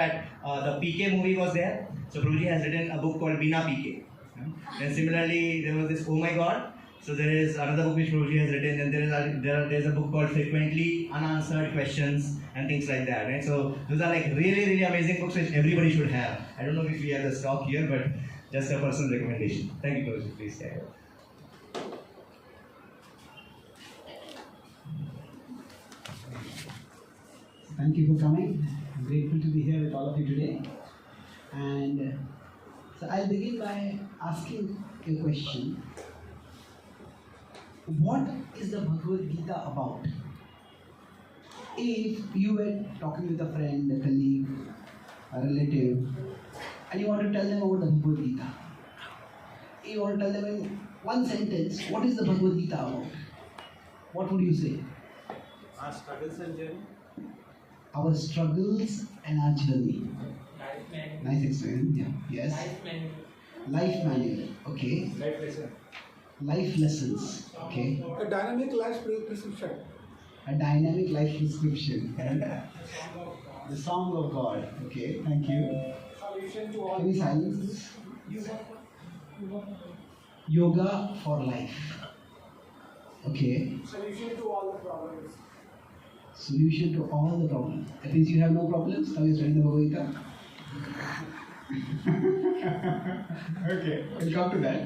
that the PK movie was there. So Prabhuji has written a book called Bina PK. Then similarly, there was this Oh My God. So there is another book which Prabhuji has written, and there's a book called Frequently Unanswered Questions and things like that. Right? So those are like really amazing books which everybody should have. I don't know if we have the stock here, but just a personal recommendation. Thank you, Prabhuji. Please carry on. Thank you for coming. I'm grateful to be here with all of you today. And so I'll begin by asking a question. What is the Bhagavad Gita about? If you were talking with a friend, a colleague, a relative, and you want to tell them about the Bhagavad Gita, you want to tell them in one sentence, what is the Bhagavad Gita about? What would you say? Our struggles and journey. Our struggles and our journey. Life manual. Nice experience. Yeah. Yes. Life manual. Life manual. Okay. Life lesson. Life lessons. Okay. A dynamic life prescription. A dynamic life prescription. The song of God. Okay. Thank you. Solution to all. Can we silence this? Yoga for life. Okay. Solution to all the problems. Solution to all the problems. That means you have no problems. Now you're studying the Bhagavad Gita. Okay. We'll come to that.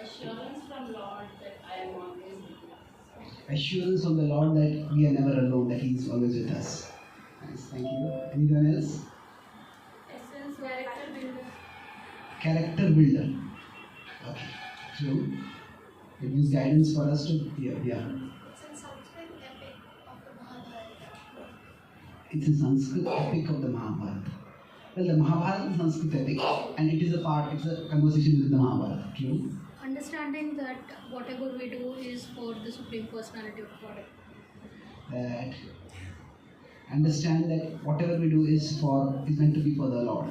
Assurance from Lord that I am always with you. Assurance from the Lord that we are never alone, that He is always with us. Nice, thank you. Anyone else? Essence, character builder. Character builder. Okay, true. It gives guidance for us to hear. Yeah. It's a Sanskrit epic of the Mahabharata. It's a Sanskrit epic of the Mahabharata. Well, the Mahabharata is a Sanskrit epic, and it is a conversation within the Mahabharata. True. Understanding that whatever we do is for the Supreme Personality of God. That understand that whatever we do is meant to be for the Lord.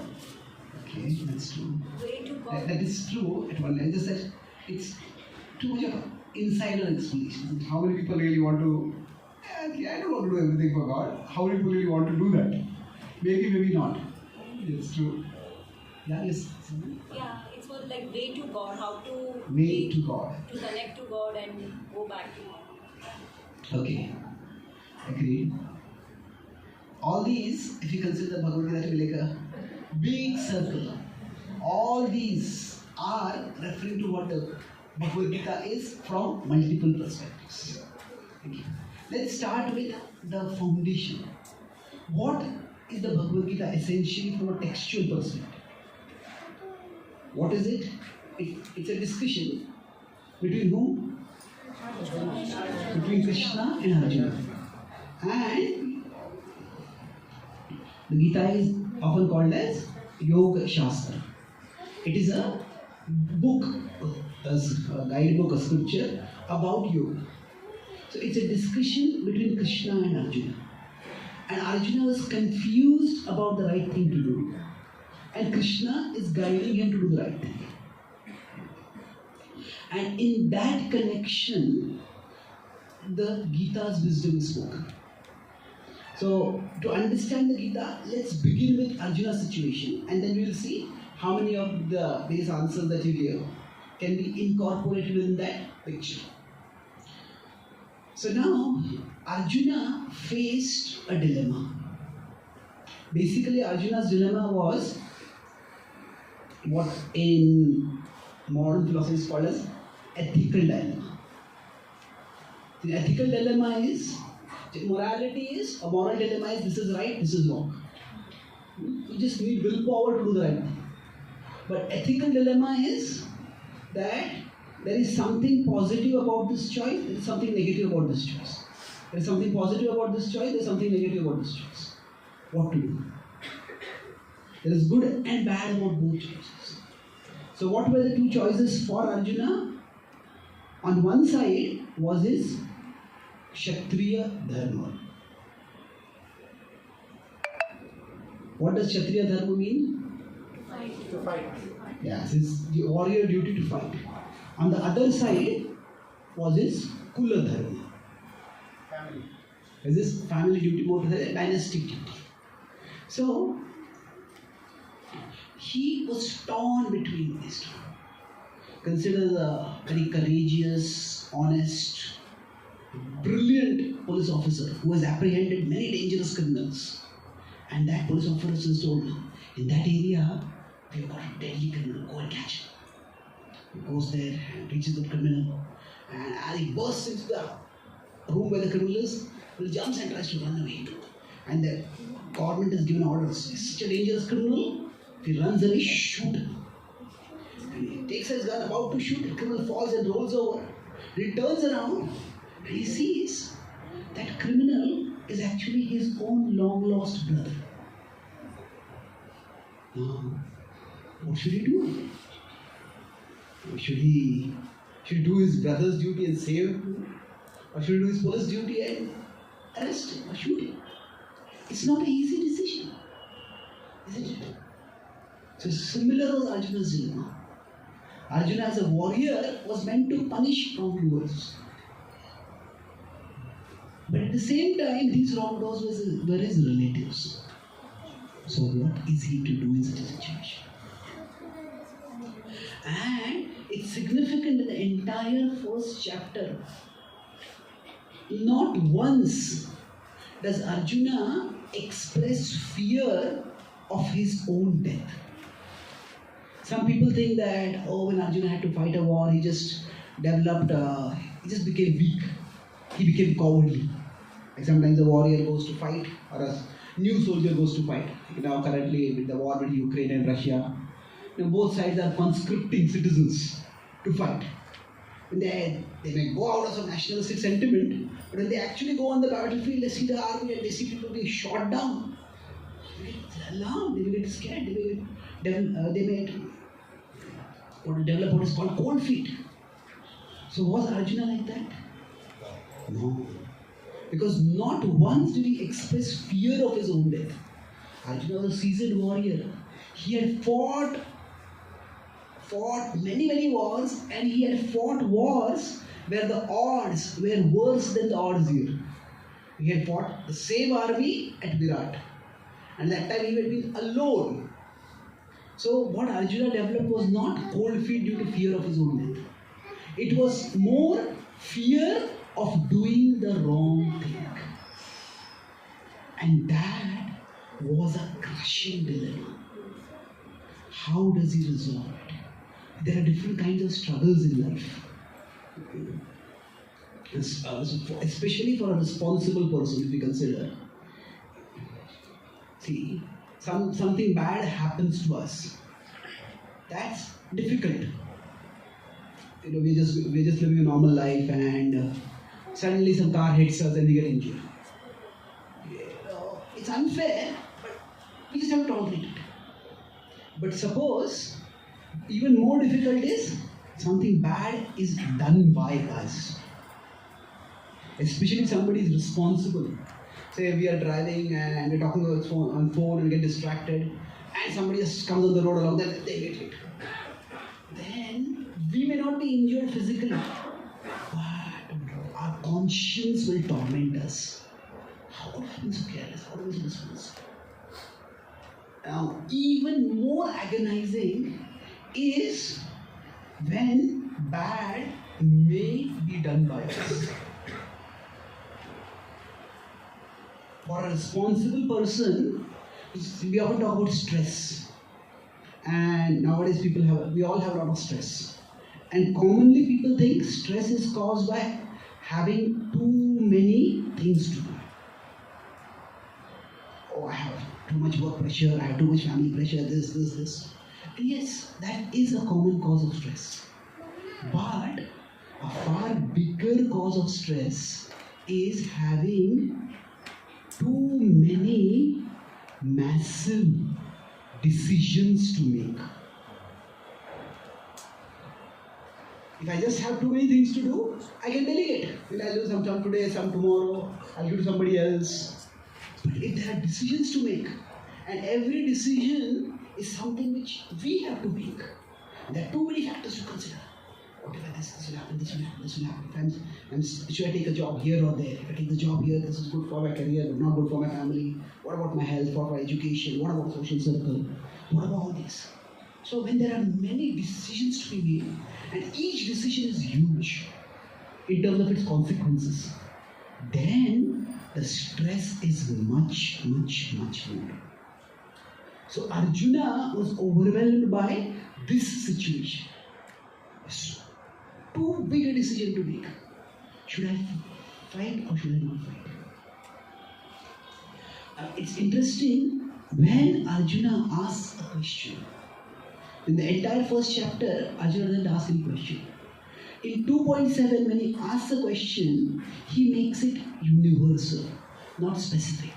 Okay, that's true. Way to God. That is true at one level. Just that it's too much of an insider explanation. How many people really want to? Yeah, I don't want to do everything for God. How many people really want to do that? Maybe, maybe not. It's true. Yeah, yes. Yeah, it's more like way to God, how to Way to God. to connect to God and go back to God. Okay. Agreed. All these, if you consider the Bhagavad Gita to be like a big circle, all these are referring to what the Bhagavad Gita is from multiple perspectives. Okay. Let's start with the foundation. What is the Bhagavad Gita essentially from a textual perspective? What is it? It's a discussion between whom? Between Krishna and Arjuna. And the Gita is often called as Yoga Shastra. It is a book, a guidebook, a scripture about yoga. So it's a discussion between Krishna and Arjuna. And Arjuna was confused about the right thing to do. And Krishna is guiding him to do the right thing. And in that connection, the Gita's wisdom is spoken. So, to understand the Gita, let's begin with Arjuna's situation, and then we will see how many of the base answers that you give can be incorporated in that picture. So now, Arjuna faced a dilemma. Basically, Arjuna's dilemma was what in modern philosophy is called as ethical dilemma. The ethical dilemma is, morality is, a moral dilemma is this is right, this is wrong. You just need willpower to do the right thing. But ethical dilemma is that there is something positive about this choice, there is something negative about this choice. There is something positive about this choice, there is something negative about this choice. What to do? There is good and bad about both choices. So what were the two choices for Arjuna? On one side was his Kshatriya Dharma. What does Kshatriya Dharma mean? To fight. Yes, it's the warrior duty to fight. On the other side was his Kula Dharma. Family. Is this family duty, more to the dynastic duty. So, he was torn between these two. Considered a very courageous, honest, brilliant police officer who has apprehended many dangerous criminals. And that police officer told him, in that area, we've got a deadly criminal, go and catch him. He goes there and reaches the criminal, and as he bursts into the room where the criminal is, he jumps and tries to run away. And the government has given orders, he's such a dangerous criminal, if he runs away, shoot him. And he takes his gun about to shoot, the criminal falls and rolls over. And he turns around and he sees that criminal is actually his own long lost brother. Now, what should he do? Should he do his brother's duty and save him? Or should he do his police duty and arrest him or shoot him? It's not an easy decision, isn't it? So similar was Arjuna's dilemma. Arjuna as a warrior was meant to punish wrongdoers. But at the same time, these wrongdoers were his relatives. So what is he to do in such a situation? And it's significant in the entire first chapter. Not once does Arjuna express fear of his own death. Some people think that, when Arjuna had to fight a war, he just developed, he just became weak. He became cowardly. Like sometimes a warrior goes to fight, or a new soldier goes to fight. Now currently with the war with Ukraine and Russia, both sides are conscripting citizens to fight. And they may go out of some nationalistic sentiment, but when they actually go on the battlefield, they see the army and they see people being shot down. They get alarmed, they may get scared, they may develop what is called cold feet. So was Arjuna like that? No. Because not once did he express fear of his own death. Arjuna was a seasoned warrior. He had fought many wars, and he had fought wars where the odds were worse than the odds here. He had fought the same army at Virat, and that time he had been alone. So what Arjuna developed was not cold feet due to fear of his own death. It was more fear of doing the wrong thing. And that was a crushing dilemma. How does he resolve it? There are different kinds of struggles in life. Especially for a responsible person, if we consider. See, something bad happens to us. That's difficult. We're just living a normal life, and suddenly some car hits us and we get injured. It's unfair, but we just have to tolerate it. But suppose, even more difficult is something bad is done by us. Especially if somebody is responsible. Say we are driving and we're talking on phone and get distracted, and somebody just comes on the road along that they get hit. Then we may not be injured physically, but our conscience will torment us. How could I be so careless? How could I be so responsible? Now, even more agonizing is when bad may be done by us. For a responsible person, we often talk about stress. And nowadays we all have a lot of stress. And commonly people think stress is caused by having too many things to do. I have too much work pressure, I have too much family pressure, this. And yes, that is a common cause of stress. But a far bigger cause of stress is having too many massive decisions to make. If I just have too many things to do, I can delegate. I'll do some today, some tomorrow, I'll give to somebody else. But if there are decisions to make, and every decision is something which we have to make, there are too many factors to consider. What if this will happen, this will happen, this will happen. Should I take a job here or there? If I take the job here, this is good for my career, but not good for my family. What about my health, what about education? What about social circle? What about all this? So when there are many decisions to be made, and each decision is huge in terms of its consequences, then the stress is much, much, much more. So Arjuna was overwhelmed by this situation. It's too big a decision to make. Should I fight or should I not fight? It's interesting when Arjuna asks a question. In the entire first chapter, Arjuna doesn't ask any question. In 2.7, when he asks a question, he makes it universal, not specific.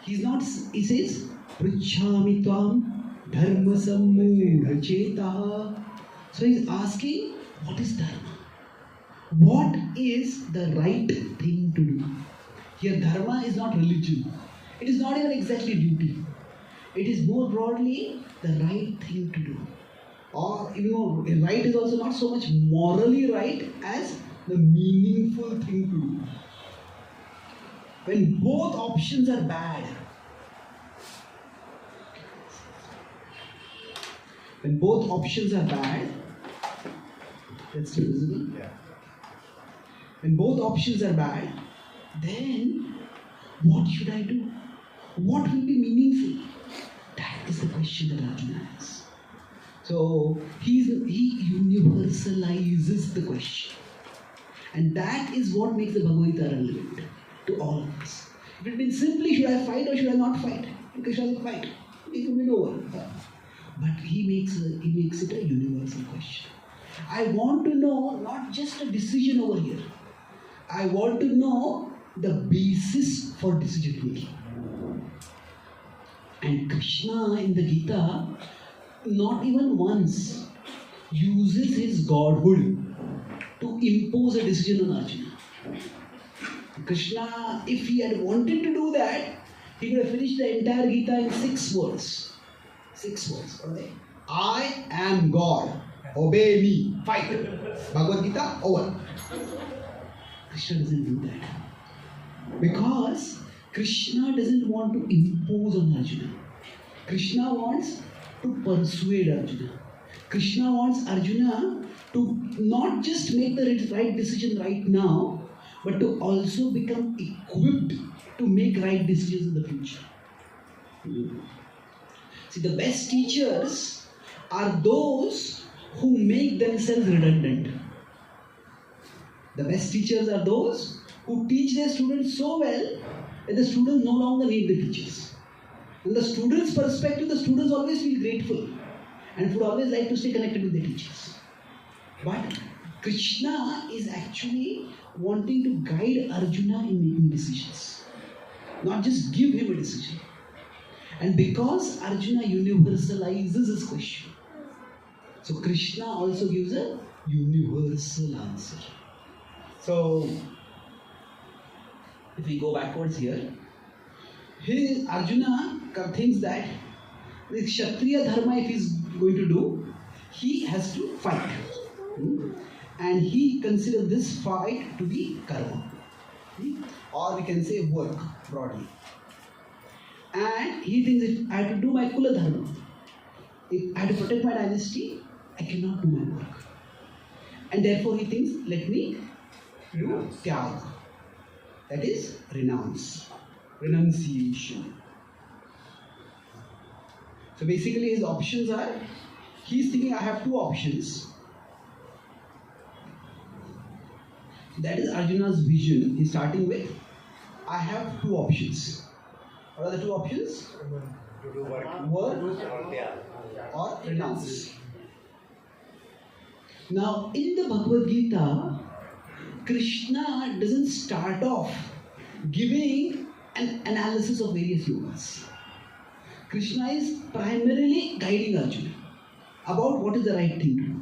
He says, Prichhami tvam dharma sammudha chetaha. So he's asking, what is dharma? What is the right thing to do? Here, dharma is not religion. It is not even exactly duty. It is more broadly the right thing to do. Or even more, right is also not so much morally right as the meaningful thing to do. When both options are bad, when both options are bad, that's still visible? Yeah. When both options are bad, then what should I do? What will be meaningful? That is the question that Arjuna has. So he universalizes the question. And that is what makes the Bhagavad Gita relevant to all of us. If it had been simply, should I fight or should I not fight? Krishna will fight. It will be over. But he makes it a universal question. I want to know not just a decision over here. I want to know the basis for decision making. And Krishna in the Gita not even once uses his godhood to impose a decision on Arjuna. Krishna, if he had wanted to do that, he could have finished the entire Gita in 6 words. 6 words. Okay? I am God. Obey me. Fight. Bhagavad Gita, over. Krishna doesn't do that. Because Krishna doesn't want to impose on Arjuna. Krishna wants to persuade Arjuna. Krishna wants Arjuna to not just make the right decision right now, but to also become equipped to make right decisions in the future. See, the best teachers are those who make themselves redundant. The best teachers are those who teach their students so well that the students no longer need the teachers. From the student's perspective, the students always feel grateful and would always like to stay connected with the teachers. But Krishna is actually wanting to guide Arjuna in making decisions, not just give him a decision. And because Arjuna universalizes his question, so Krishna also gives a universal answer. So, if we go backwards here, Arjuna thinks that the Kshatriya dharma, if he's going to do, he has to fight. And he considers this fight to be karma. Or we can say work broadly. And he thinks if I have to do my Kula dharma, if I have to protect my dynasty, I cannot do my work. And therefore he thinks, let me do tyag. That is renounce. Renunciation. So basically his options are, he's thinking I have 2 options. That is Arjuna's vision. He's starting with, I have 2 options. What are the 2 options? To do work. Work or renounce. Now in the Bhagavad Gita, Krishna doesn't start off giving an analysis of various yogas. Krishna is primarily guiding Arjuna about what is the right thing to do.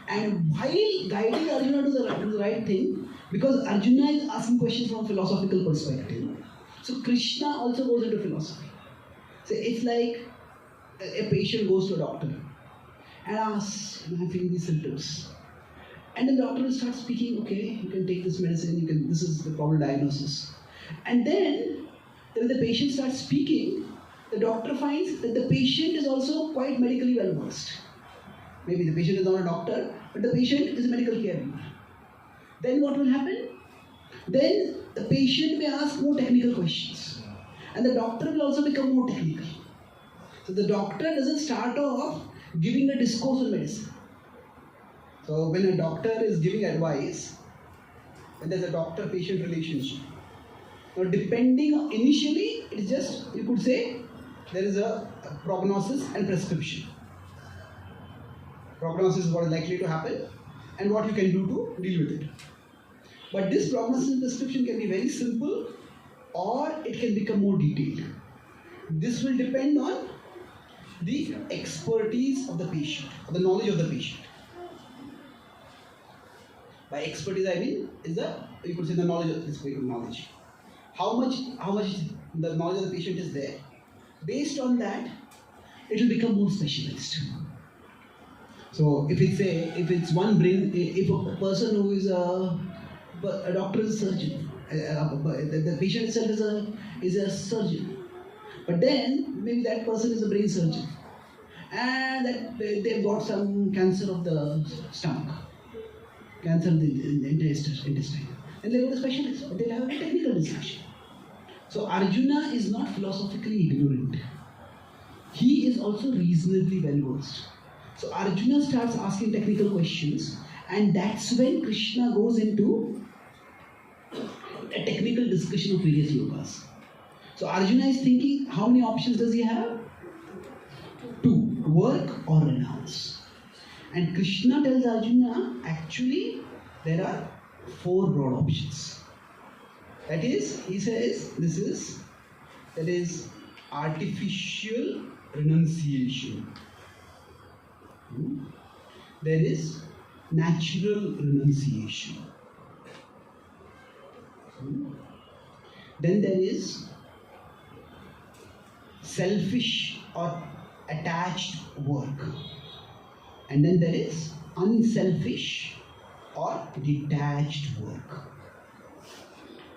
And while guiding Arjuna to the right thing, because Arjuna is asking questions from a philosophical perspective, so Krishna also goes into philosophy. So it's like a patient goes to a doctor and asks, I'm feeling these symptoms. And then the doctor will start speaking, okay, you can take this medicine, this is the proper diagnosis. And then when the patient starts speaking, the doctor finds that the patient is also quite medically well versed. Maybe the patient is not a doctor, but the patient is a medical caregiver. Then what will happen? Then the patient may ask more technical questions. And the doctor will also become more technical. So the doctor doesn't start off giving a discourse on medicine. So when a doctor is giving advice, when there's a doctor-patient relationship, now depending, initially it's just, you could say, there is a prognosis and prescription. Prognosis is what is likely to happen and what you can do to deal with it. But this prognosis and prescription can be very simple or it can become more detailed. This will depend on the expertise of the patient, or the knowledge of the patient. By expertise I mean you could say the knowledge of this knowledge. How much the knowledge of the patient is there. Based on that, it will become more specialized. So if it's one brain, if a person who is a doctor is a surgeon, the patient itself is a surgeon, but then maybe that person is a brain surgeon, and that they've got some cancer of the stomach, cancer of the intestine, and they go to specialists, but they'll have a technical discussion. So Arjuna is not philosophically ignorant. He is also reasonably well versed. So Arjuna starts asking technical questions, and that's when Krishna goes into a technical discussion of various yogas. So Arjuna is thinking, how many options does he have? 2, work or renounce. And Krishna tells Arjuna, actually, there are 4 broad options. That is, he says, that is artificial renunciation. There is natural renunciation. Then there is selfish or attached work. And then there is unselfish or detached work.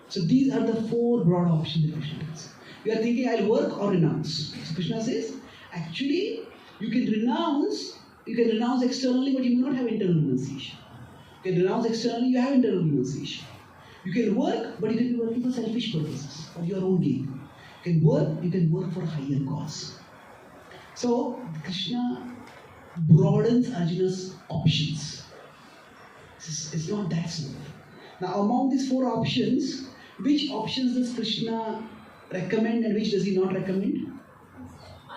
So these are the 4 broad options that Krishna tells. You are thinking, I'll work or renounce. So Krishna says, actually, you can renounce externally, but you will not have internal renunciation. You can renounce externally, you have internal renunciation. You can work, but you can be working for selfish purposes, for your own gain. You can work for a higher cause. So Krishna broadens Arjuna's options. It's not that simple. Now among these 4 options, which options does Krishna recommend and which does he not recommend?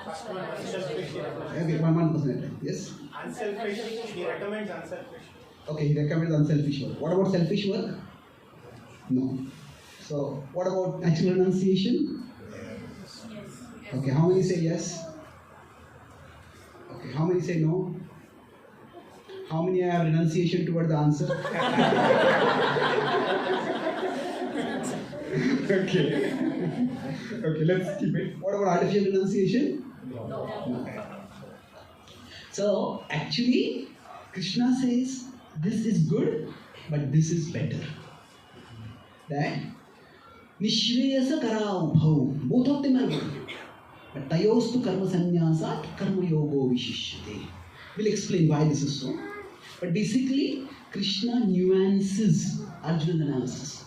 Okay, 1%. Yes? Unselfish. He recommends unselfish. Okay, he recommends unselfish work. What about selfish work? No. So, what about natural renunciation? Yes. Okay, how many say yes? Okay, how many say no? How many have renunciation toward the answer? Okay. Okay, let's keep it. What about artificial renunciation? No. So, actually, Krishna says, this is good, but this is better. That Nishreyasa Karaubhau, both of them are good. But Tayostu Karma Sannyasat Karma Yogo Vishishyate. We'll explain why this is so. But basically, Krishna nuances Arjuna's analysis.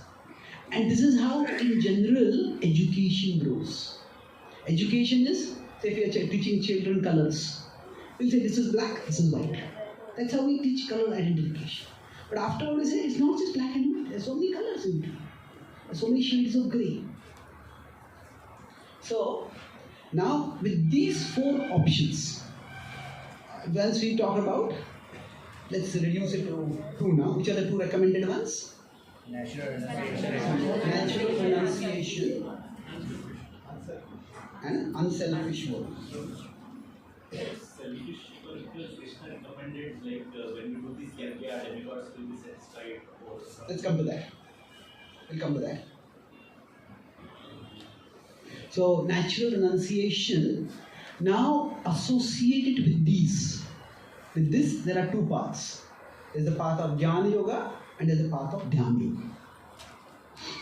And this is how, in general, education grows. Education is, say if you are teaching children colors, we'll say this is black, this is white. That's how we teach color identification. But after all, we say it's not just black and white. There's so many colors in between. There's so many shades of grey. So, now with these 4 options, once we talk about, let's reduce it to 2 now. Which are the 2 recommended ones? Natural renunciation and unselfish work. Selfish work, Krishna recommended, like when you do this yajna, demigods will be satisfied. Let's come to that. We'll come to that. So, natural renunciation, now associated with these. With this, there are 2 paths. There's the path of Jnana Yoga and there's the path of Dhyana Yoga.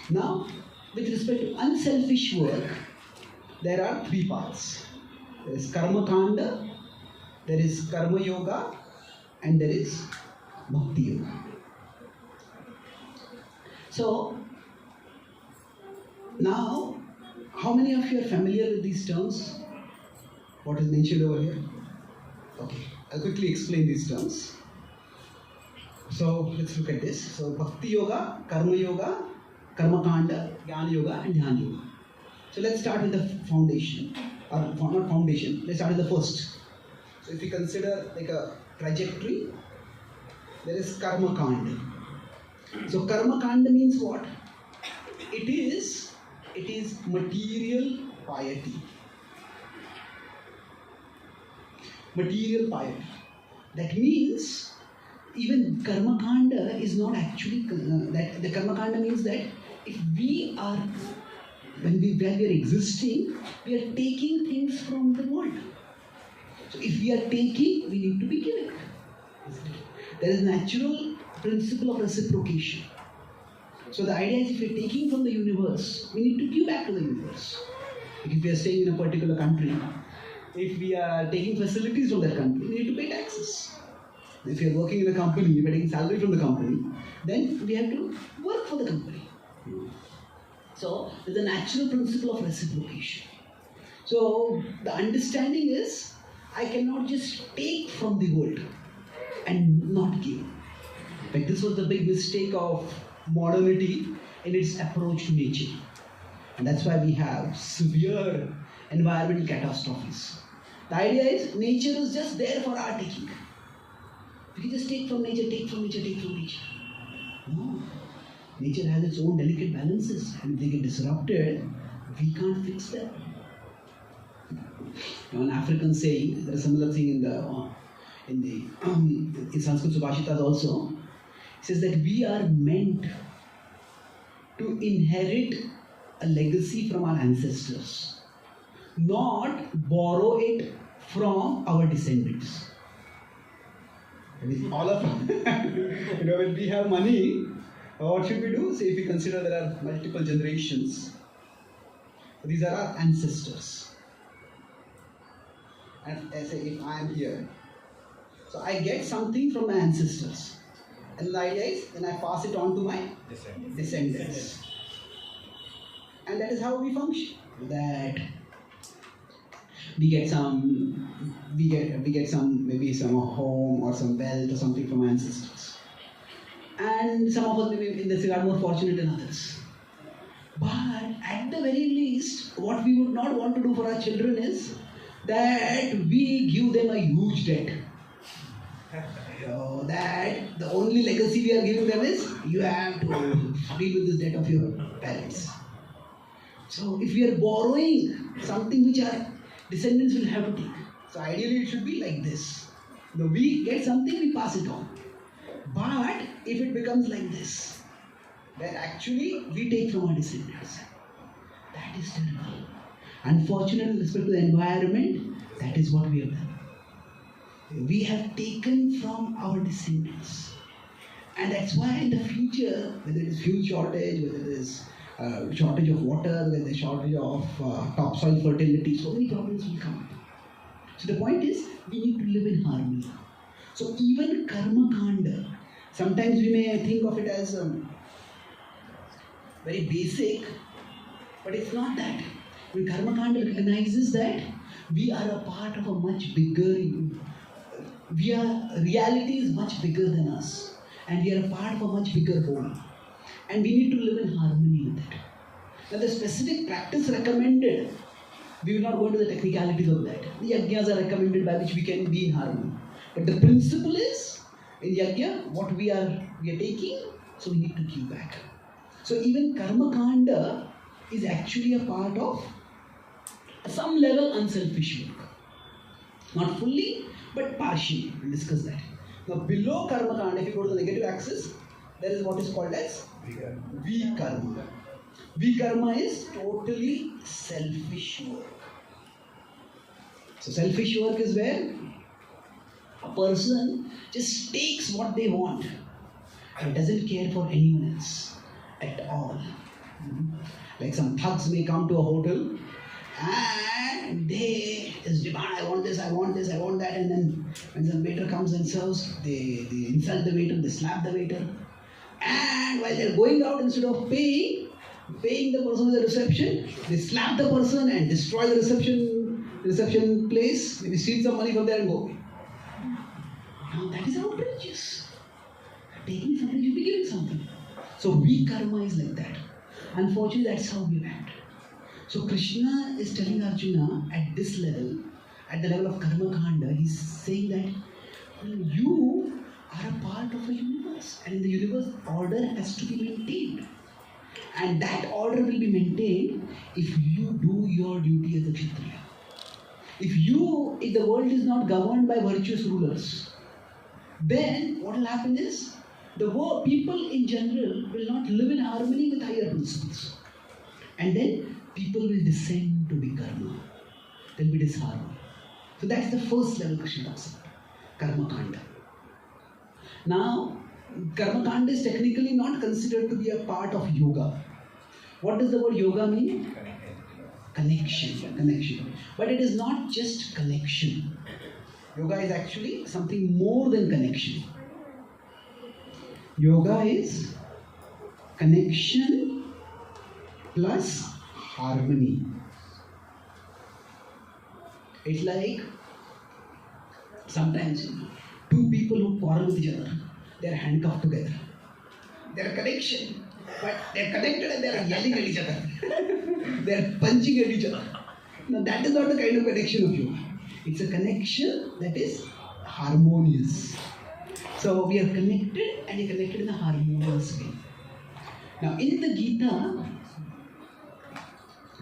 Now, with respect to unselfish work, there are three paths. There is Karma Kanda, there is Karma Yoga, and there is Bhakti Yoga. So, now, how many of you are familiar with these terms? What is mentioned over here? Okay, I'll quickly explain these terms. So, let's look at this. So, Bhakti Yoga, Karma Kanda, Jnana Yoga, and Dhyana Yoga. So, let's start with the foundation. Or not foundation, let's start with the first. So, if we consider like a trajectory, there is Karma Kanda. So, Karma Kanda means what? It is material piety. Material piety. That means even Karma Kanda is not actually that the Karma Kanda means that if we are when we are existing, we are taking things from the world. So if we are taking, we need to be giving. There is natural principle of reciprocation. So the idea is if we are taking from the universe, we need to give back to the universe. Like if we are staying in a particular country, if we are taking facilities from that country, we need to pay taxes. If you are working in a company, you are getting salary from the company, then we have to work for the company. So there's a natural principle of reciprocation. So the understanding is, I cannot just take from the world and not give. Like this was the big mistake of modernity in its approach to nature. And that's why we have severe environmental catastrophes. The idea is nature is just there for our taking. We can just take from nature, take from nature, take from nature. No. Nature has its own delicate balances, and if they get disrupted, we can't fix them. Now, an African saying, there is a similar thing in Sanskrit Subhashitas also. It says that we are meant to inherit a legacy from our ancestors, not borrow it from our descendants. That is all of when we have money, what should we do? Say if we consider there are multiple generations, these are our ancestors. And I say if I am here, so I get something from my ancestors. And the idea is then I pass it on to my descendants. And that is how we function. That we get some maybe some home or some wealth or something from our ancestors. And some of us may be in this regard more fortunate than others. But at the very least, what we would not want to do for our children is that we give them a huge debt. So that the only legacy we are giving them is you have to deal with this debt of your parents. So if we are borrowing something which our descendants will have to take, so ideally it should be like this. We get something, we pass it on. But if it becomes like this, then actually we take from our descendants. That is terrible. Unfortunately, with respect to the environment, that is what we have done. We have taken from our descendants. And that's why in the future, whether it is fuel shortage, whether it is shortage of water, whether there is shortage of topsoil fertility, so many problems will come up. So the point is, we need to live in harmony. So even Karma Kanda, sometimes we may think of it as very basic, but it's not that. When Karma Kanda recognizes that we are a part of a much bigger, reality is much bigger than us, and we are a part of a much bigger whole, and we need to live in harmony with it. Now the specific practice recommended, we will not go into the technicalities of that. The yajnas are recommended by which we can be in harmony. But the principle is, in yajna, what we are taking, so we need to give back. So even Karma Kanda is actually a part of some level unselfish work. Not fully, but partially. We'll discuss that. Now below Karma Kanda, if you go to the negative axis, there is what is called as Vikarma. Vikarma is totally selfish work. So selfish work is where A person just takes what they want and doesn't care for anyone else at all. Like some thugs may come to a hotel and they just demand, I want this, I want this, I want that, and then when some waiter comes and serves, they insult the waiter, they slap the waiter, and while they're going out, instead of paying the person at the reception, they slap the person and destroy the reception place, maybe steal some money from there and go away. Now that is outrageous. Taking something, you'll be giving something. So weak karma is like that. Unfortunately, that's how we act. So Krishna is telling Arjuna at this level, at the level of karma kanda, he's saying that you are a part of a universe, and in the universe, order has to be maintained. And that order will be maintained if you do your duty as a Kshatriya. If the world is not governed by virtuous rulers, then what will happen is the people in general will not live in harmony with higher principles. And then people will descend to be karma. There will be disharmony. So that's the first level Krishna talks about, karma kanda. Now, karma kanda is technically not considered to be a part of yoga. What does the word yoga mean? Connection. But it is not just connection. Yoga is actually something more than connection. Yoga is connection plus harmony. It's like sometimes two people who quarrel with each other, they are handcuffed together. They are connection, but they are connected and they are yelling at each other. They are punching at each other. Now that is not the kind of connection of yoga. It's a connection that is harmonious. So we are connected, and we are connected in a harmonious way. Now in the Gita,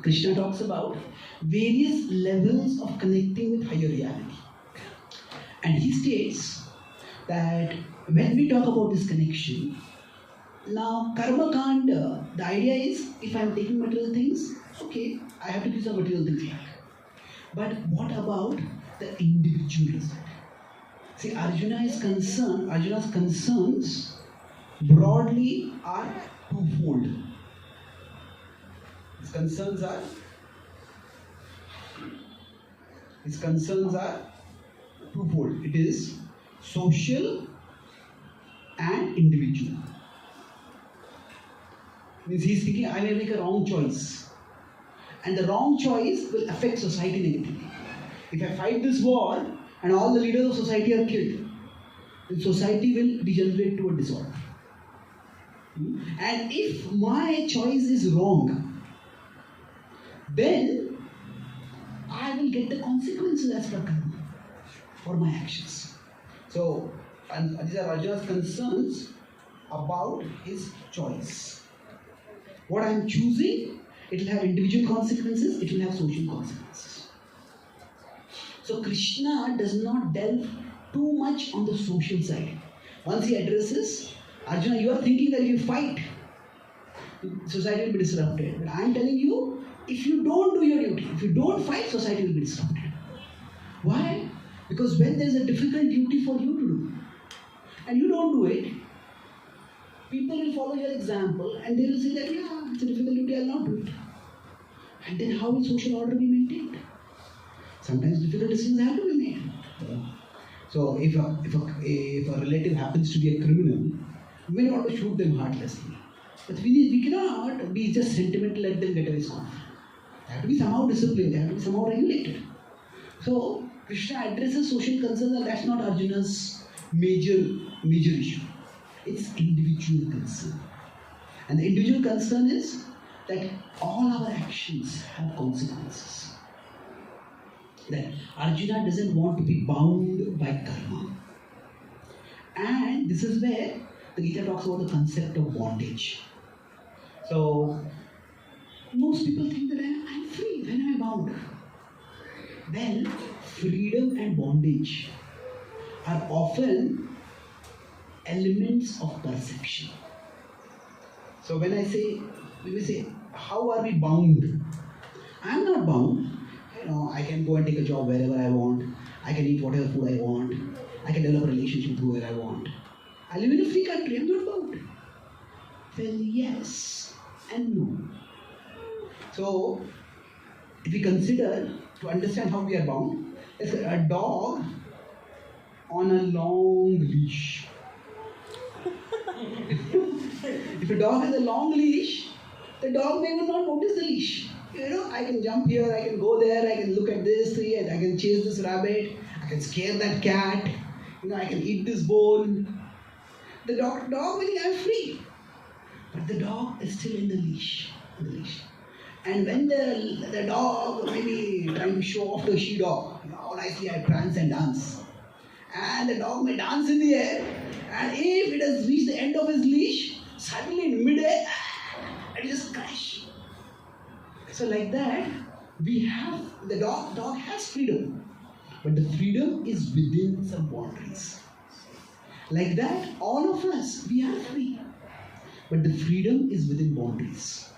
Krishna talks about various levels of connecting with higher reality. And he states that when we talk about this connection, now karma kanda, the idea is if I am taking material things, okay, I have to give some material things back. But what about the individual result? See, Arjuna's concerns broadly are twofold. His concerns are twofold. It is social and individual. Means he is thinking, I may make a wrong choice. And the wrong choice will affect society negatively. If I fight this war and all the leaders of society are killed, then society will degenerate to a disorder. And if my choice is wrong, then I will get the consequences as per karma for my actions. So, and these are Arjuna's concerns about his choice. What I am choosing, it will have individual consequences, it will have social consequences. So Krishna does not delve too much on the social side. Once he addresses, Arjuna, you are thinking that if you fight, society will be disrupted. But I am telling you, if you don't do your duty, if you don't fight, society will be disrupted. Why? Because when there is a difficult duty for you to do, and you don't do it, people will follow your example and they will say that, yeah, it's a difficult duty, I will not do it. And then how will social order be maintained? Sometimes difficult decisions have to be made. So if a relative happens to be a criminal, we may not want to shoot them heartlessly. But we cannot be just sentimental, let them get away scot-free. They have to be somehow disciplined, they have to be somehow regulated. So Krishna addresses social concerns, and that's not Arjuna's major issue. It's individual concern. And the individual concern is that all our actions have consequences. That Arjuna doesn't want to be bound by karma. And this is where the Gita talks about the concept of bondage. So, most people think that I'm free, when am I bound? Well, freedom and bondage are often elements of perception. So when we say, how are we bound? I am not bound. I can go and take a job wherever I want. I can eat whatever food I want. I can develop a relationship with whoever I want. I live in a free country, I'm not bound. Well, yes and no. So, if we consider to understand how we are bound, let's say a dog on a long leash. If a dog has a long leash, the dog may not notice the leash. I can jump here, I can go there, I can look at this tree, I can chase this rabbit, I can scare that cat, I can eat this bone. The dog will think I'm free. But the dog is still in the leash. And when the dog maybe trying to show off the she-dog, how nicely I prance and dance. And the dog may dance in the air, and if it has reached the end of his leash, suddenly in mid-air, it just crash. So like that, the dog has freedom, but the freedom is within some boundaries. Like that, all of us, we are free, but the freedom is within boundaries.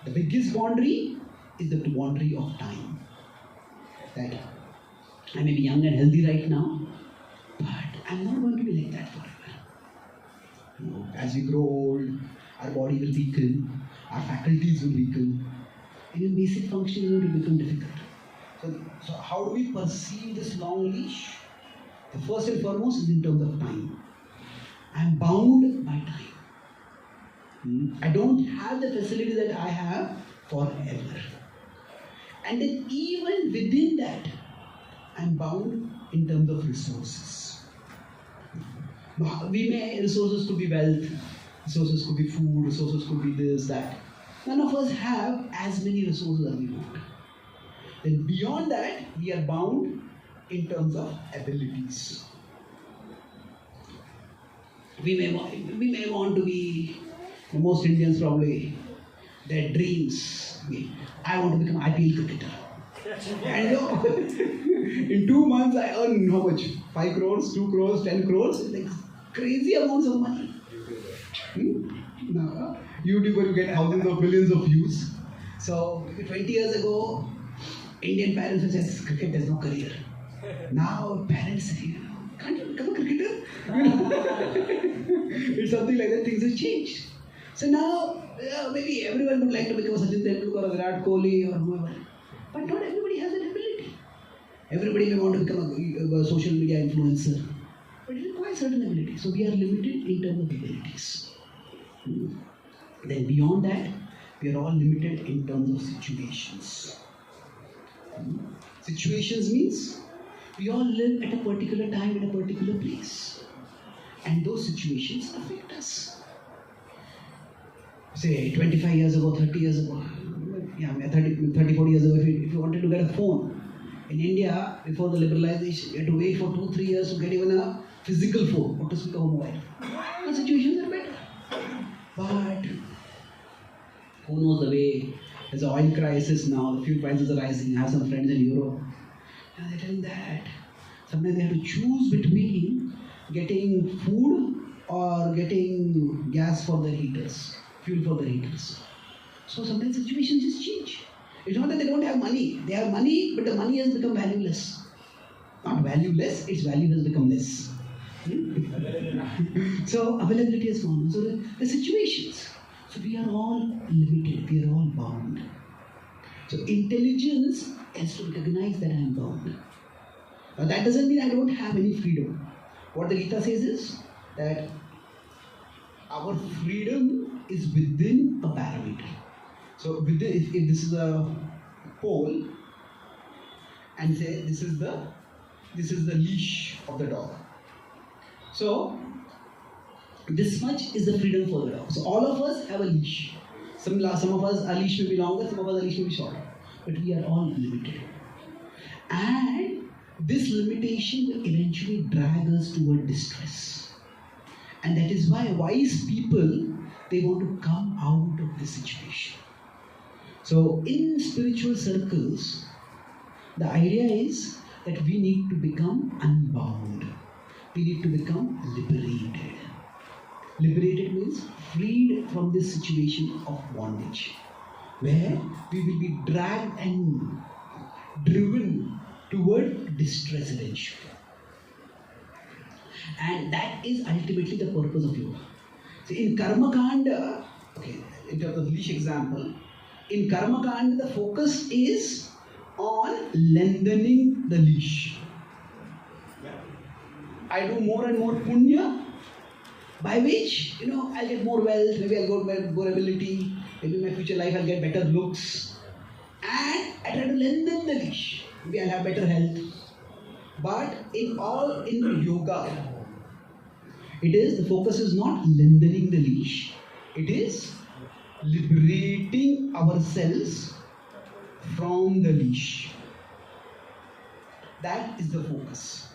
The biggest boundary is the boundary of time. That I may be young and healthy right now, but I'm not going to be like that forever. As we grow old, our body will weaken, our faculties will weaken, even basic functions will become difficult. So how do we perceive this long leash? The first and foremost is in terms of time. I'm bound by time. I don't have the facility that I have forever. And then even within that, I'm bound in terms of resources. Resources could be wealth, resources could be food, resources could be this, that. None of us have as many resources as we want. Then beyond that, we are bound in terms of abilities. We may want to be, most Indians probably, their dreams. I want to become IPL cricketer. And in 2 months I earn how much? 5 crores, 2 crores, 10 crores, like crazy amounts of money. Now, YouTuber, you get thousands of millions of views. So 20 years ago, Indian parents would say, cricket has no career. Now parents say, can't you become a cricketer? It's something like that, things have changed. So now, maybe everyone would like to become a Sachin Tendulkar or Virat Kohli or whoever. But not everybody has that ability. Everybody may want to become a social media influencer. But it requires certain ability. So we are limited in terms of abilities. Then beyond that, we are all limited in terms of situations. Situations means we all live at a particular time in a particular place. And those situations affect us. Say 25 years ago, 30 years ago, 30, 40 years ago, if you wanted to get a phone, in India, before the liberalization, you had to wait for 2-3 years to get even a physical phone, not to speak of a mobile. The situations are better. But who knows the way? There's an oil crisis now, the fuel prices are rising. I have some friends in Europe. And they're telling that sometimes they have to choose between getting food or getting gas for their heaters, fuel for their heaters. So sometimes situations just change. It's not that they don't have money. They have money, but the money has become valueless. Not valueless, its value has become less. So availability has gone. So the situations. So we are all limited, we are all bound. So intelligence has to recognize that I am bound. Now that doesn't mean I don't have any freedom. What the Gita says is that our freedom is within a parameter. So within, if this is a pole, and say this is the leash of the dog. So this much is the freedom for the dog. So all of us have a leash. Some of us, our leash may be longer, some of us, our leash may be shorter. But we are all limited. And this limitation will eventually drag us toward distress. And that is why wise people, they want to come out of this situation. So in spiritual circles, the idea is that we need to become unbound. We need to become liberated. Liberated means freed from this situation of bondage, where we will be dragged and driven toward distress eventually. And that is ultimately the purpose of yoga. So in Karma Kanda, okay, in terms of leash example, in Karma Kanda the focus is on lengthening the leash. I do more and more punya, by which, I'll get more wealth, maybe I'll get more ability, maybe in my future life I'll get better looks, and I try to lengthen the leash. Maybe I'll have better health. But in yoga, the focus is not lengthening the leash, it is liberating ourselves from the leash. That is the focus.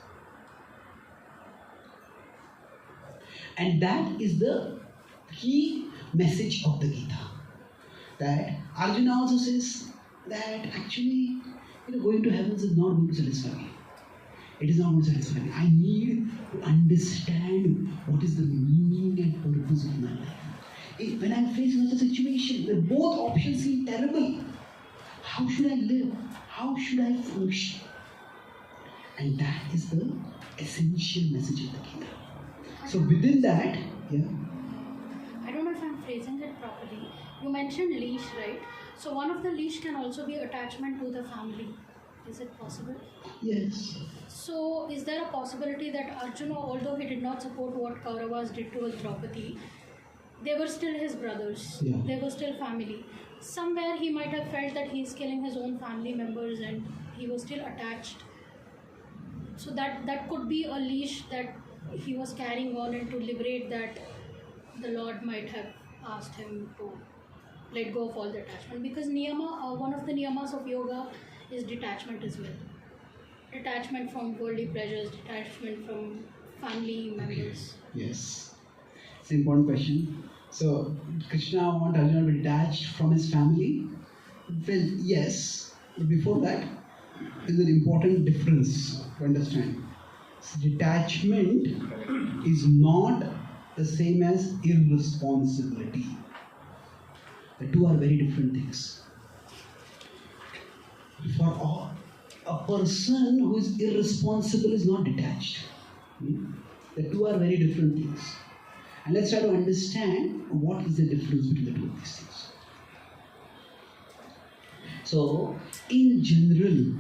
And that is the key message of the Gita. That Arjuna also says that actually, going to heavens is not going to satisfy me. It is not going to satisfy me. I need to understand what is the meaning and purpose of my life. When I am faced with a situation where both options seem terrible, how should I live? How should I function? And that is the essential message of the Gita. So within that, I don't know if I'm phrasing it properly. You mentioned leash, right? So one of the leash can also be attachment to the family. Is it possible? Yes. So is there a possibility that Arjuna, although he did not support what Kauravas did towards Draupadi, they were still his brothers. Yeah. They were still family. Somewhere he might have felt that he is killing his own family members and he was still attached. So that could be a leash that he was carrying on, and to liberate that, the Lord might have asked him to let go of all the attachment. Because one of the niyamas of yoga is detachment as well. Detachment from worldly pleasures, detachment from family members. Yes. It's an important question. So, Krishna wants Arjuna to be detached from his family? Well, yes. But before that, there's an important difference to understand. So detachment is not the same as irresponsibility. The two are very different things. For a person who is irresponsible is not detached. The two are very different things. And let's try to understand what is the difference between the two of these things. So, in general,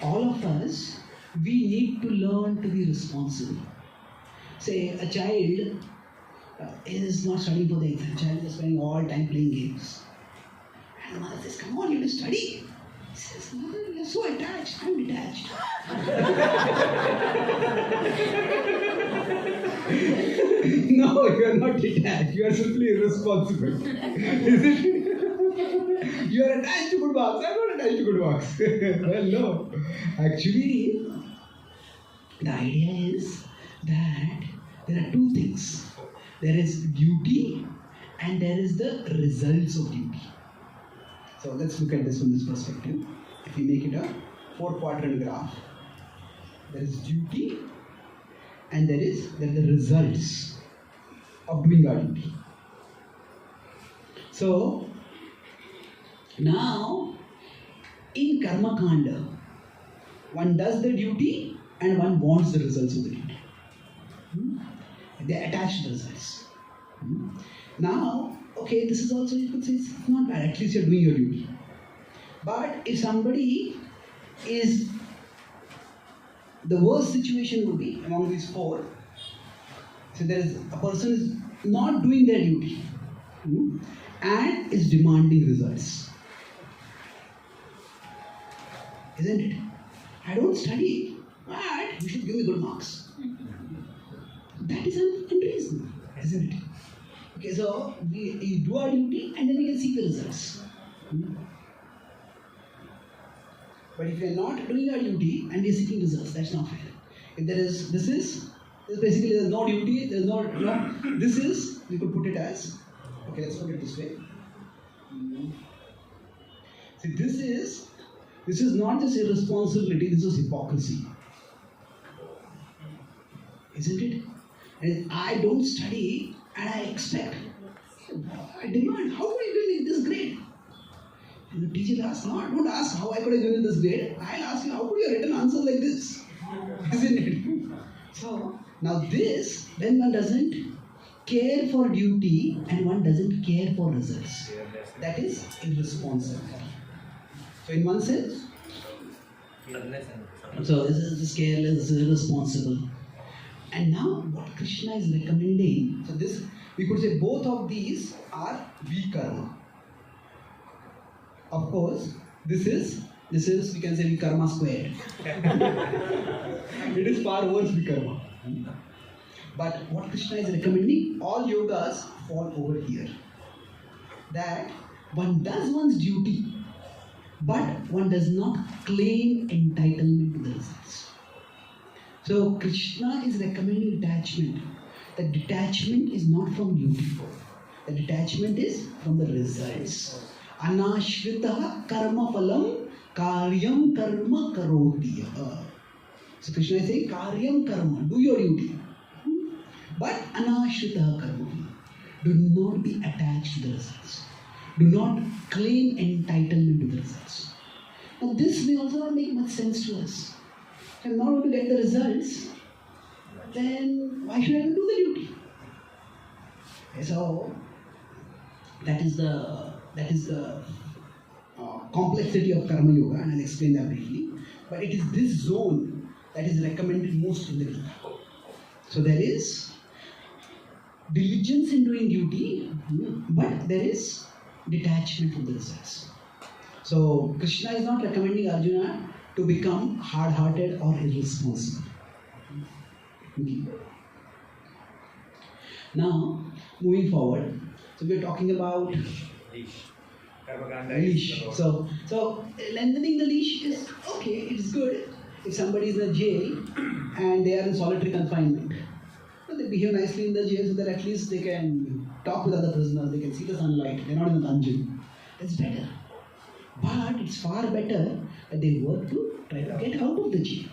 all of us, we need to learn to be responsible. Say, a child is not studying for the exam. Child is spending all time playing games. And the mother says, come on, you have to study. He says, mother, you're so attached. I'm detached. No, you are not detached. You are simply irresponsible. You are attached to good marks. I'm not attached to good marks. Well, no. Actually, the idea is that there are two things. There is duty and there is the results of duty. So let's look at this from this perspective. If we make it a 4-quadrant graph, there is duty and there are the results of doing our duty. So now in Karma Kanda, one does the duty and one wants the results of the duty. They attach the results. Now, okay, this is also, you could say, it's not bad, at least you're doing your duty. But if somebody is, the worst situation would be among these four, so there is a person is not doing their duty and is demanding results. Isn't it? I don't study, but you should give me good marks. That is unreasonable, isn't it? Okay, so we do our duty and then we can see the results. But if we are not doing our duty and we are seeking results, that's not fair. If there is, this is basically there's no duty, there's no, this is, we could put it as, okay, let's put it this way. See, this is not just irresponsibility, this is hypocrisy. Isn't it? And I don't study and I expect, I demand, how could you give me this grade? And the teacher asks, no, don't ask how I could have given this grade. I'll ask you, how could you have written answers like this? Isn't it? So, Now this, when one doesn't care for duty and one doesn't care for results, that is irresponsible. So in one sense, so this is just careless, this is irresponsible. And now what Krishna is recommending, so this, we could say both of these are vikarma. Of course, this is we can say vikarma squared. It is far worse vikarma. But what Krishna is recommending, all yogas fall over here. That one does one's duty, but one does not claim entitlement to the results. So Krishna is recommending detachment. The detachment is not from duty. The detachment is from the results. Anashritaha karma phalam karyam karma karoti. So Krishna is saying karyam karma, do your duty. But anashritaha karma, do not be attached to the results. Do not claim entitlement to the results. Now this may also not make much sense to us. If I'm not going to get the results, then why should I do the duty? Okay, so that is the complexity of karma yoga, and I'll explain that briefly. But it is this zone that is recommended most in the Gita. So there is diligence in doing duty, but there is detachment from the results. So Krishna is not recommending Arjuna to become hard-hearted or irresponsible. Okay. Now, moving forward, so we are talking about leash. So lengthening the leash is okay, it is good. If somebody is in a jail and they are in solitary confinement, well, they behave nicely in the jail so that at least they can talk with other prisoners, they can see the sunlight, they're not in a dungeon. That's better. But it's far better that they work to try to get out of the jail.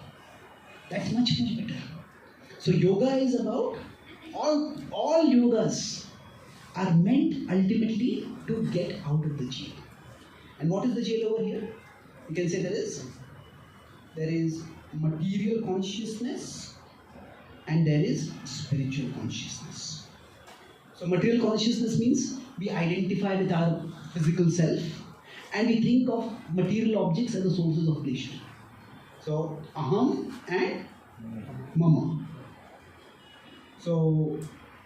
That's much, much better. So yoga is about, all yogas are meant ultimately to get out of the jail. And what is the jail over here? You can say there is material consciousness and there is spiritual consciousness. So material consciousness means we identify with our physical self and we think of material objects as the sources of pleasure. So aham and mama. So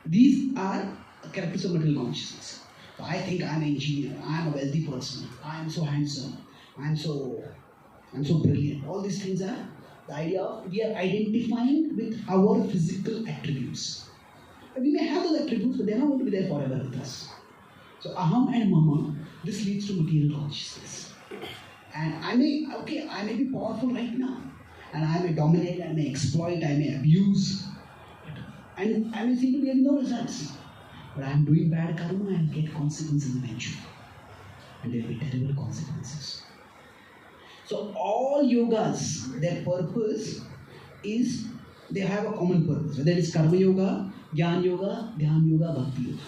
these are characters of material consciousness. So I think I'm an engineer, I'm a wealthy person, I'm so handsome, I'm so brilliant. All these things are the idea of we are identifying with our physical attributes. We may have those attributes, but they're not going to be there forever with us. So aham and mama, this leads to material consciousness. And I may be powerful right now, and I may dominate, I may exploit, I may abuse, and I may seem to be getting no results. But I am doing bad karma and get consequences eventually. And there will be terrible consequences. So all yogas, their purpose is, they have a common purpose. Whether it is karma yoga, jnana yoga, dhyana yoga, bhakti yoga.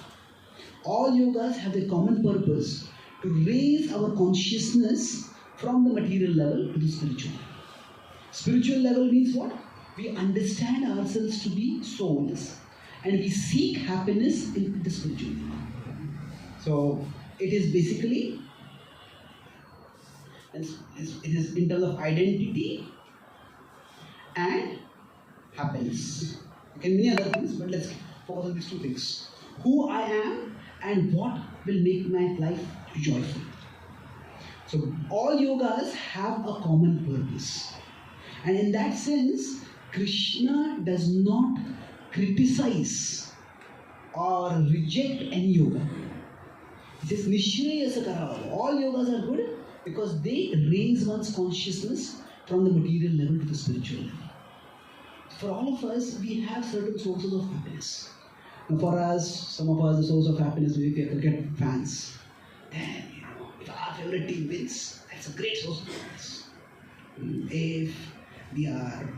All yogas have the common purpose to raise our consciousness from the material level to the spiritual level. Spiritual level means what? We understand ourselves to be souls and we seek happiness in the spiritual level. So it is basically, it is in terms of identity and happiness. Okay, many other things, but let's focus on these two things. Who I am and what will make my life joyful. So all yogas have a common purpose. And in that sense, Krishna does not criticize or reject any yoga. He says, Nishreyasa Karava. All yogas are good because they raise one's consciousness from the material level to the spiritual level. For all of us, we have certain sources of happiness. Now for us, some of us, the source of happiness, we are cricket fans. Then, if our favorite team wins, that's a great source of happiness. If we are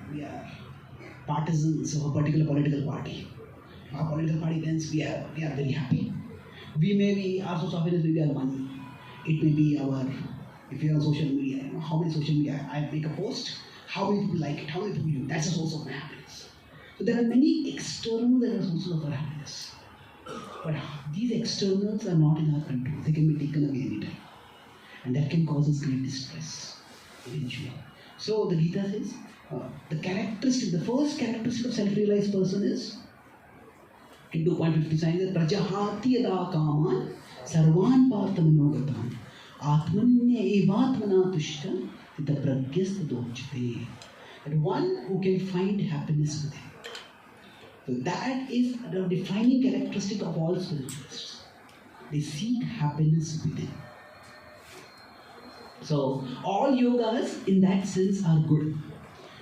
partisans of a particular political party, our political party wins, we are very happy. We may be, our source of happiness may be our money. It may be our, if you're on social media, how many social media, I make a post, how many people like it, how many people use it, that's a source of my happiness. So there are many external that are sources of our happiness. But these externals are not in our control. They can be taken away anytime. And that can cause us great distress eventually. So the Gita says, the first characteristic of self-realized person is, in 2.50 says, Prajahati yada kaman sarvan parthamanogatan atmanya evatmana tushta tita pragyasta dochate. That one who can find happiness within. So that is the defining characteristic of all spiritualists. They seek happiness within. So all yogas in that sense are good,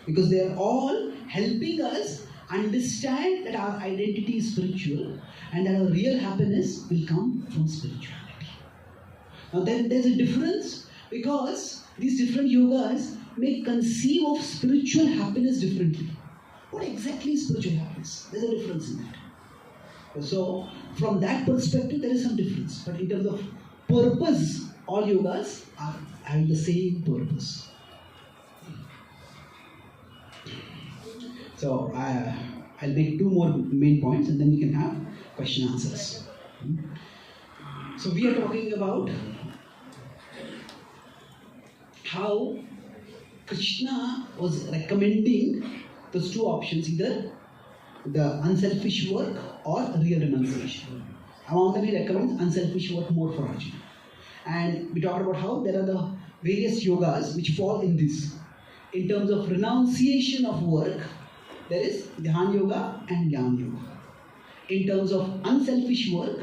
because they are all helping us understand that our identity is spiritual and that our real happiness will come from spirituality. Now then there's a difference, because these different yogas may conceive of spiritual happiness differently. What exactly is spiritual happiness? There's a difference in that. So from that perspective there is some difference. But in terms of purpose, all yogas are having the same purpose. So I'll make two more main points and then we can have question answers. So we are talking about how Krishna was recommending those two options, either the unselfish work or real renunciation. Among them he recommends unselfish work more for Arjuna. And we talked about how there are the various yogas which fall in this. In terms of renunciation of work, there is Dhyan Yoga and Jnana Yoga. In terms of unselfish work,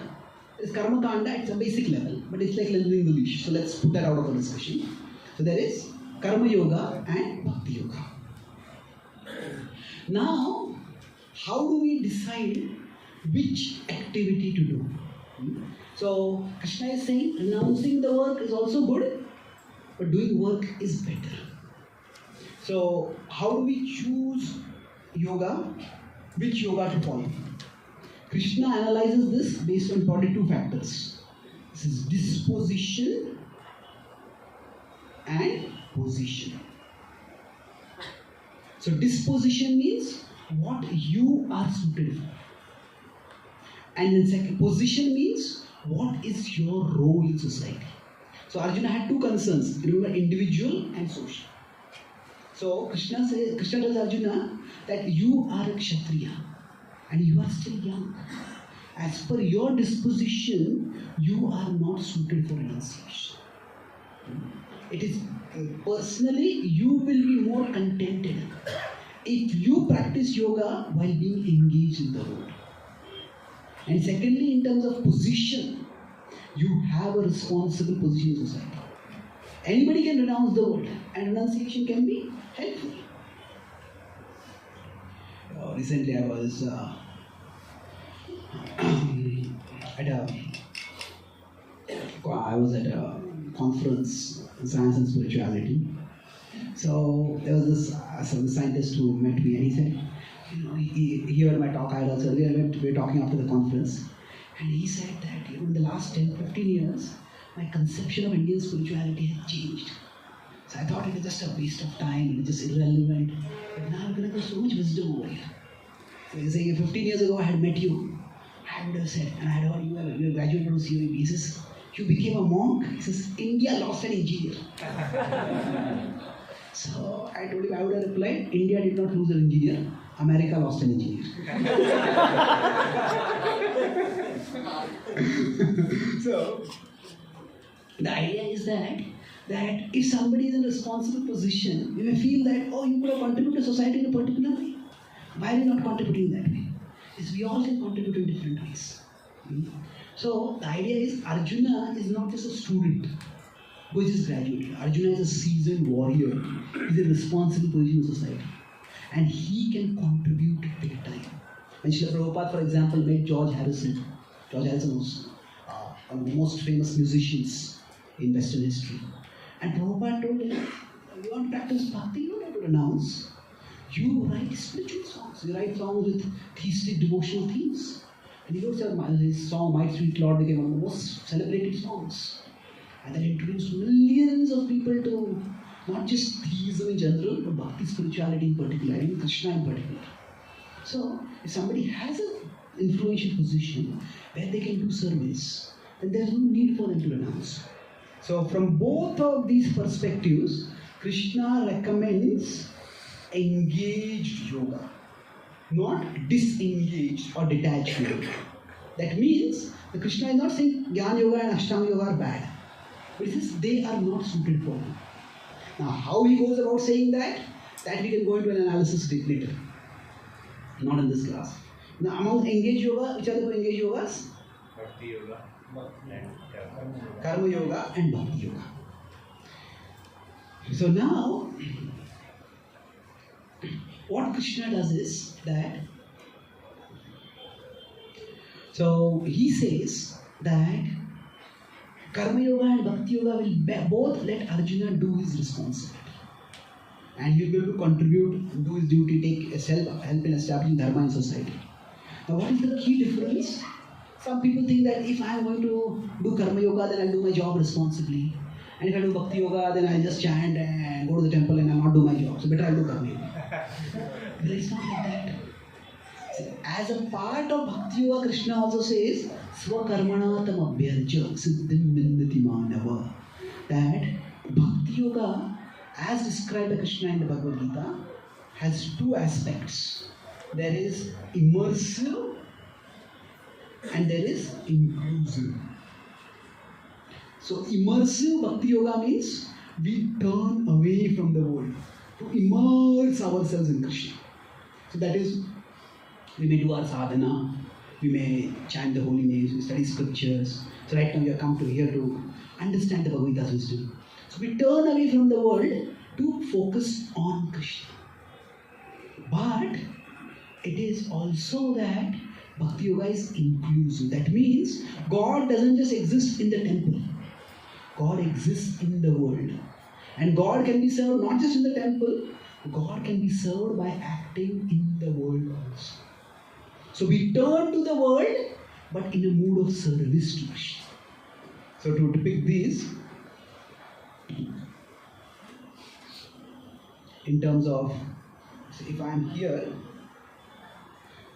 there is Karma Kanda at a basic level, but it's like lending the leash. So let's put that out of the discussion. So there is Karma Yoga and Bhakti Yoga. Now, how do we decide which activity to do? So Krishna is saying renouncing the work is also good, but doing work is better. So how do we choose yoga? Which yoga to follow? Krishna analyzes this based on 42 factors. This is disposition and position. So disposition means what you are suited for. And then second, position means what is your role in society. So Arjuna had two concerns, remember, individual and social. So Krishna tells Arjuna that you are a Kshatriya and you are still young. As per your disposition, you are not suited for renunciation. It is personally, you will be more contented if you practice yoga while being engaged in the world. And secondly, in terms of position, you have a responsible position in society. Anybody can renounce the world, and renunciation can be helpful. Recently, I was at a conference on science and spirituality. So there was this scientist who met me, and he said, he heard my talk. I also we were talking after the conference, and he said that in the last 10-15 years, my conception of Indian spirituality has changed. So I thought it was just a waste of time, it was just irrelevant. But now I'm going to get so much wisdom over here. So he said, 15 years ago I had met you, I would have said, and I had heard you graduated from COEP. He says, you became a monk. He says, India lost an engineer. So I told him, I would have replied, India did not lose an engineer, America lost an engineer. So the idea is that if somebody is in a responsible position, you may feel that, you could have contributed to society in a particular way. Why are you not contributing that way? It's we all can contribute in different ways. So the idea is Arjuna is not just a student who is just graduated. Arjuna is a seasoned warrior. He's in a responsible position in society. And he can contribute big time. When Srila Prabhupada, for example, met George Harrison. George Harrison was one of the most famous musicians in Western history. And Prabhupada told him, you want to practice bhakti, you don't have to renounce. You write spiritual songs. You write songs with theistic devotional themes. And he wrote his song, My Sweet Lord, became one of the most celebrated songs. And that introduced millions of people to not just theism in general, but bhakti spirituality in particular, and Krishna in particular. So, if somebody has an influential position where they can do service, then there's no need for them to renounce. So, from both of these perspectives, Krishna recommends engaged yoga, not disengaged or detached yoga. That means the Krishna is not saying Jnana Yoga and Ashtanga Yoga are bad. But he says they are not suited for you. Now, how he goes about saying that we can go into an analysis later. Not in this class. Now, among engaged yoga, which are the two engaged yogas? Bhakti yoga and Karma yoga and Bhakti yoga. So now, what Krishna does is that, so he says that Karma yoga and Bhakti yoga will both let Arjuna do his responsibility. And he will be able to contribute, do his duty, take help in establishing dharma in society. Now, what is the key difference? Some people think that if I am going to do Karma yoga, then I'll do my job responsibly. And if I do Bhakti yoga, then I'll just chant and go to the temple and I'll not do my job. So better I'll do Karma yoga. But it's not like that. See, as a part of Bhakti yoga, Krishna also says, Swakarmanatam abhyarja siddhim vindati manava. That Bhakti yoga, as described by Krishna in the Bhagavad Gita, has two aspects. There is immersive and there is inclusive. So immersive Bhakti Yoga means we turn away from the world to immerse ourselves in Krishna. So that is, we may do our sadhana, we may chant the holy names, we study scriptures. So right now we have come to here to understand the Bhagavad Gita's wisdom. So we turn away from the world to focus on Krishna. But it is also that Bhakti Yoga is inclusive. That means God doesn't just exist in the temple. God exists in the world. And God can be served not just in the temple, God can be served by acting in the world also. So we turn to the world, but in a mood of service to Krishna. So to depict these, in terms of, so if I am here,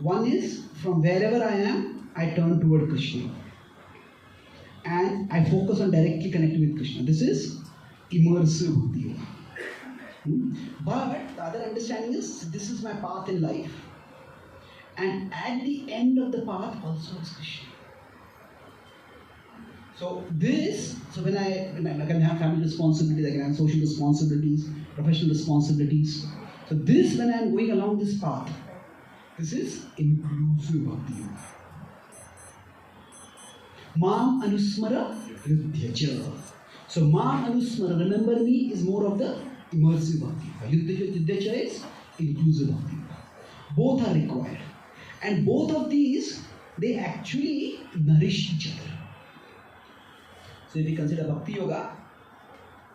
one is from wherever I am, I turn toward Krishna. And I focus on directly connecting with Krishna. This is immersive Bhakti Yoga. But the other understanding is, this is my path in life. And at the end of the path also is Krishna. So when I can have family responsibilities, I can have social responsibilities, professional responsibilities. So this, when I am going along this path, this is inclusive Bhakti Yoga. Mam Anusmara Yudhyacha. So Mam Anusmara, remember me, is more of the immersive Bhakti Yoga. Yudhyacha is inclusive Bhakti Yoga. Both are required. And both of these, they actually nourish each other. So if we consider Bhakti Yoga,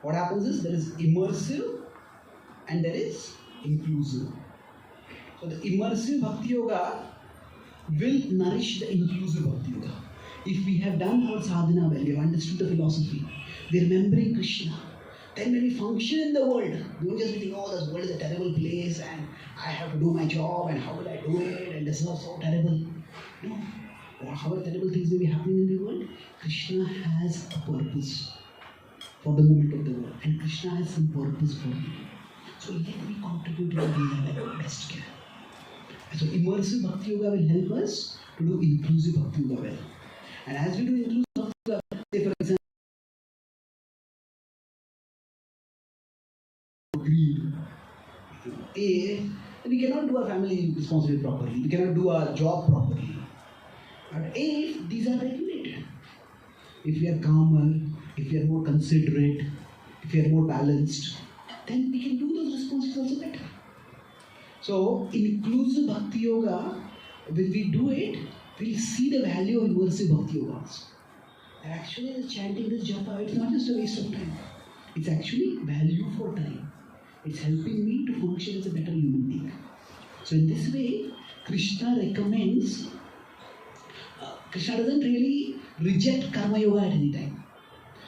what happens is there is immersive and there is inclusive. So the immersive Bhakti Yoga will nourish the inclusive Bhakti Yoga. If we have done our sadhana well, we have understood the philosophy, we are remembering Krishna, then when we function in the world, we don't just think, oh, this world is a terrible place and I have to do my job and how will I do it and this is so terrible. No. Or however terrible things may be happening in the world, Krishna has a purpose for the movement of the world. And Krishna has some purpose for you. So let me contribute in the way I best can. So immersive Bhakti Yoga will help us to do inclusive Bhakti Yoga well. And as we do inclusive Bhakti Yoga, say for example, greed, we cannot do our family responsibility properly. We cannot do our job properly. But if these are regulated, if we are calmer, if we are more considerate, if we are more balanced, then we can do those responsibilities also better. So, inclusive Bhakti Yoga, when we do it, we'll see the value of immersive Bhakti Yoga also. And actually, the chanting this japa, it's not just a waste of time. It's actually value for time. It's helping me to function as a better human being. So, in this way, Krishna recommends. Krishna doesn't really reject Karma Yoga at any time.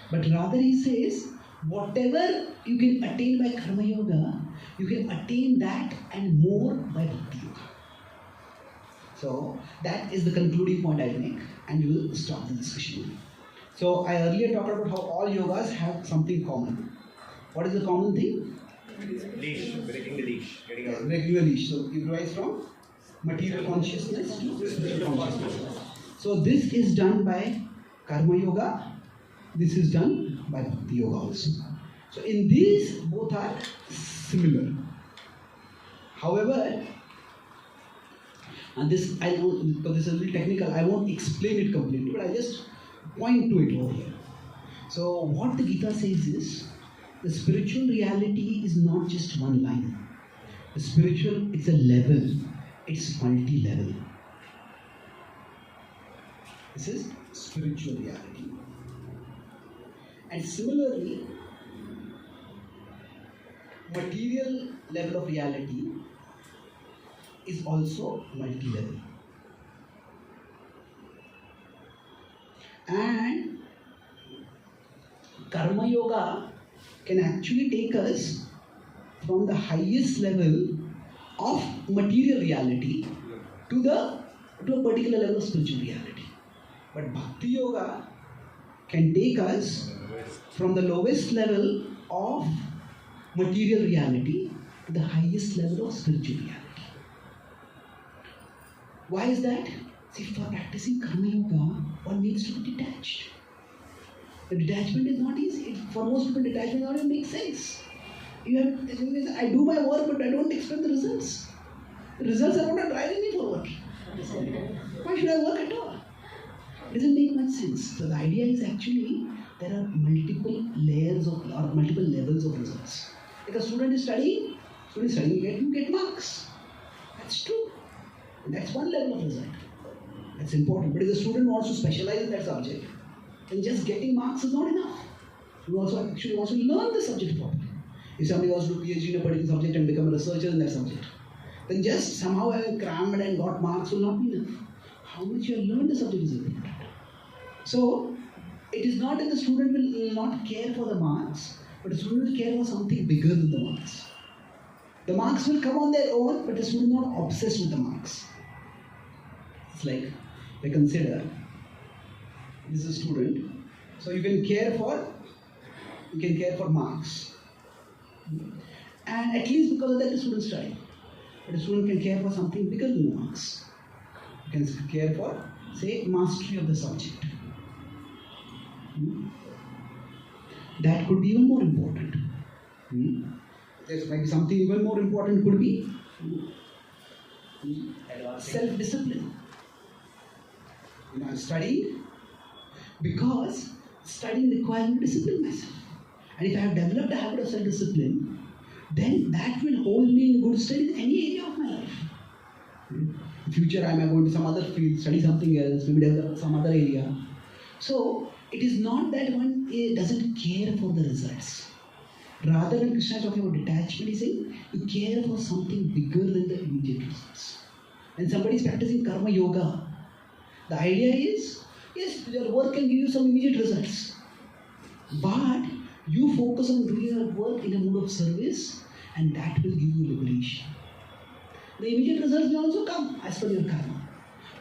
But rather he says, whatever you can attain by Karma Yoga, you can attain that and more by Bhakti Yoga. So that is the concluding point I make, and we will stop the discussion. So I earlier talked about how all yogas have something common. What is the common thing? Leash, breaking the leash, getting out. Regular leash. So it rise from material consciousness to spiritual consciousness. So this is done by karma yoga. This is done by bhakti yoga also. So in these, both are similar. However, and this I don't, because this is a little technical, I won't explain it completely, but I just point to it over here. So what the Gita says is, the spiritual reality is not just one line. The spiritual, it's a level. It's multi-level. This is spiritual reality. And similarly, material level of reality is also multi-level. And karma yoga can actually take us from the highest level of material reality to a particular level of spiritual reality. But bhakti yoga can take us from the lowest level of material reality to the highest level of spiritual reality. Why is that? See, for practicing karma yoga, one needs to be detached. The detachment is not easy. For most people, detachment doesn't make sense. I do my work, but I don't expect the results. The results are not driving me forward. Why should I work at all? It doesn't make much sense. So the idea is actually there are multiple layers of or multiple levels of results. If a student is studying, you get marks. That's true. And that's one level of result. That's important. But if the student wants to specialize in that subject, then just getting marks is not enough. You also actually wants to learn the subject properly. If somebody wants to do PhD in a particular subject and become a researcher in that subject, then just somehow having crammed and got marks will not be enough. How much you have learned the subject is important. So, it is not that the student will not care for the marks, but the student will care for something bigger than the marks. The marks will come on their own, but the student is not obsessed with the marks. It's like, they consider, this is a student, so you can care for marks. And at least because of that, the student study. But the student can care for something bigger than the marks. You can care for, say, mastery of the subject. That could be even more important. There's maybe something even more important could be self-discipline. I'm studying because studying requires me to discipline myself. And if I have developed a habit of self-discipline, then that will hold me in good stead in any area of my life. In future, I may go into some other field, study something else, maybe develop some other area. So, it is not that one doesn't care for the results. Rather, when Krishna is talking about detachment, he is saying you care for something bigger than the immediate results. When somebody is practicing karma yoga, the idea is, yes, your work can give you some immediate results. But you focus on doing your work in a mood of service, and that will give you liberation. The immediate results may also come as per your karma,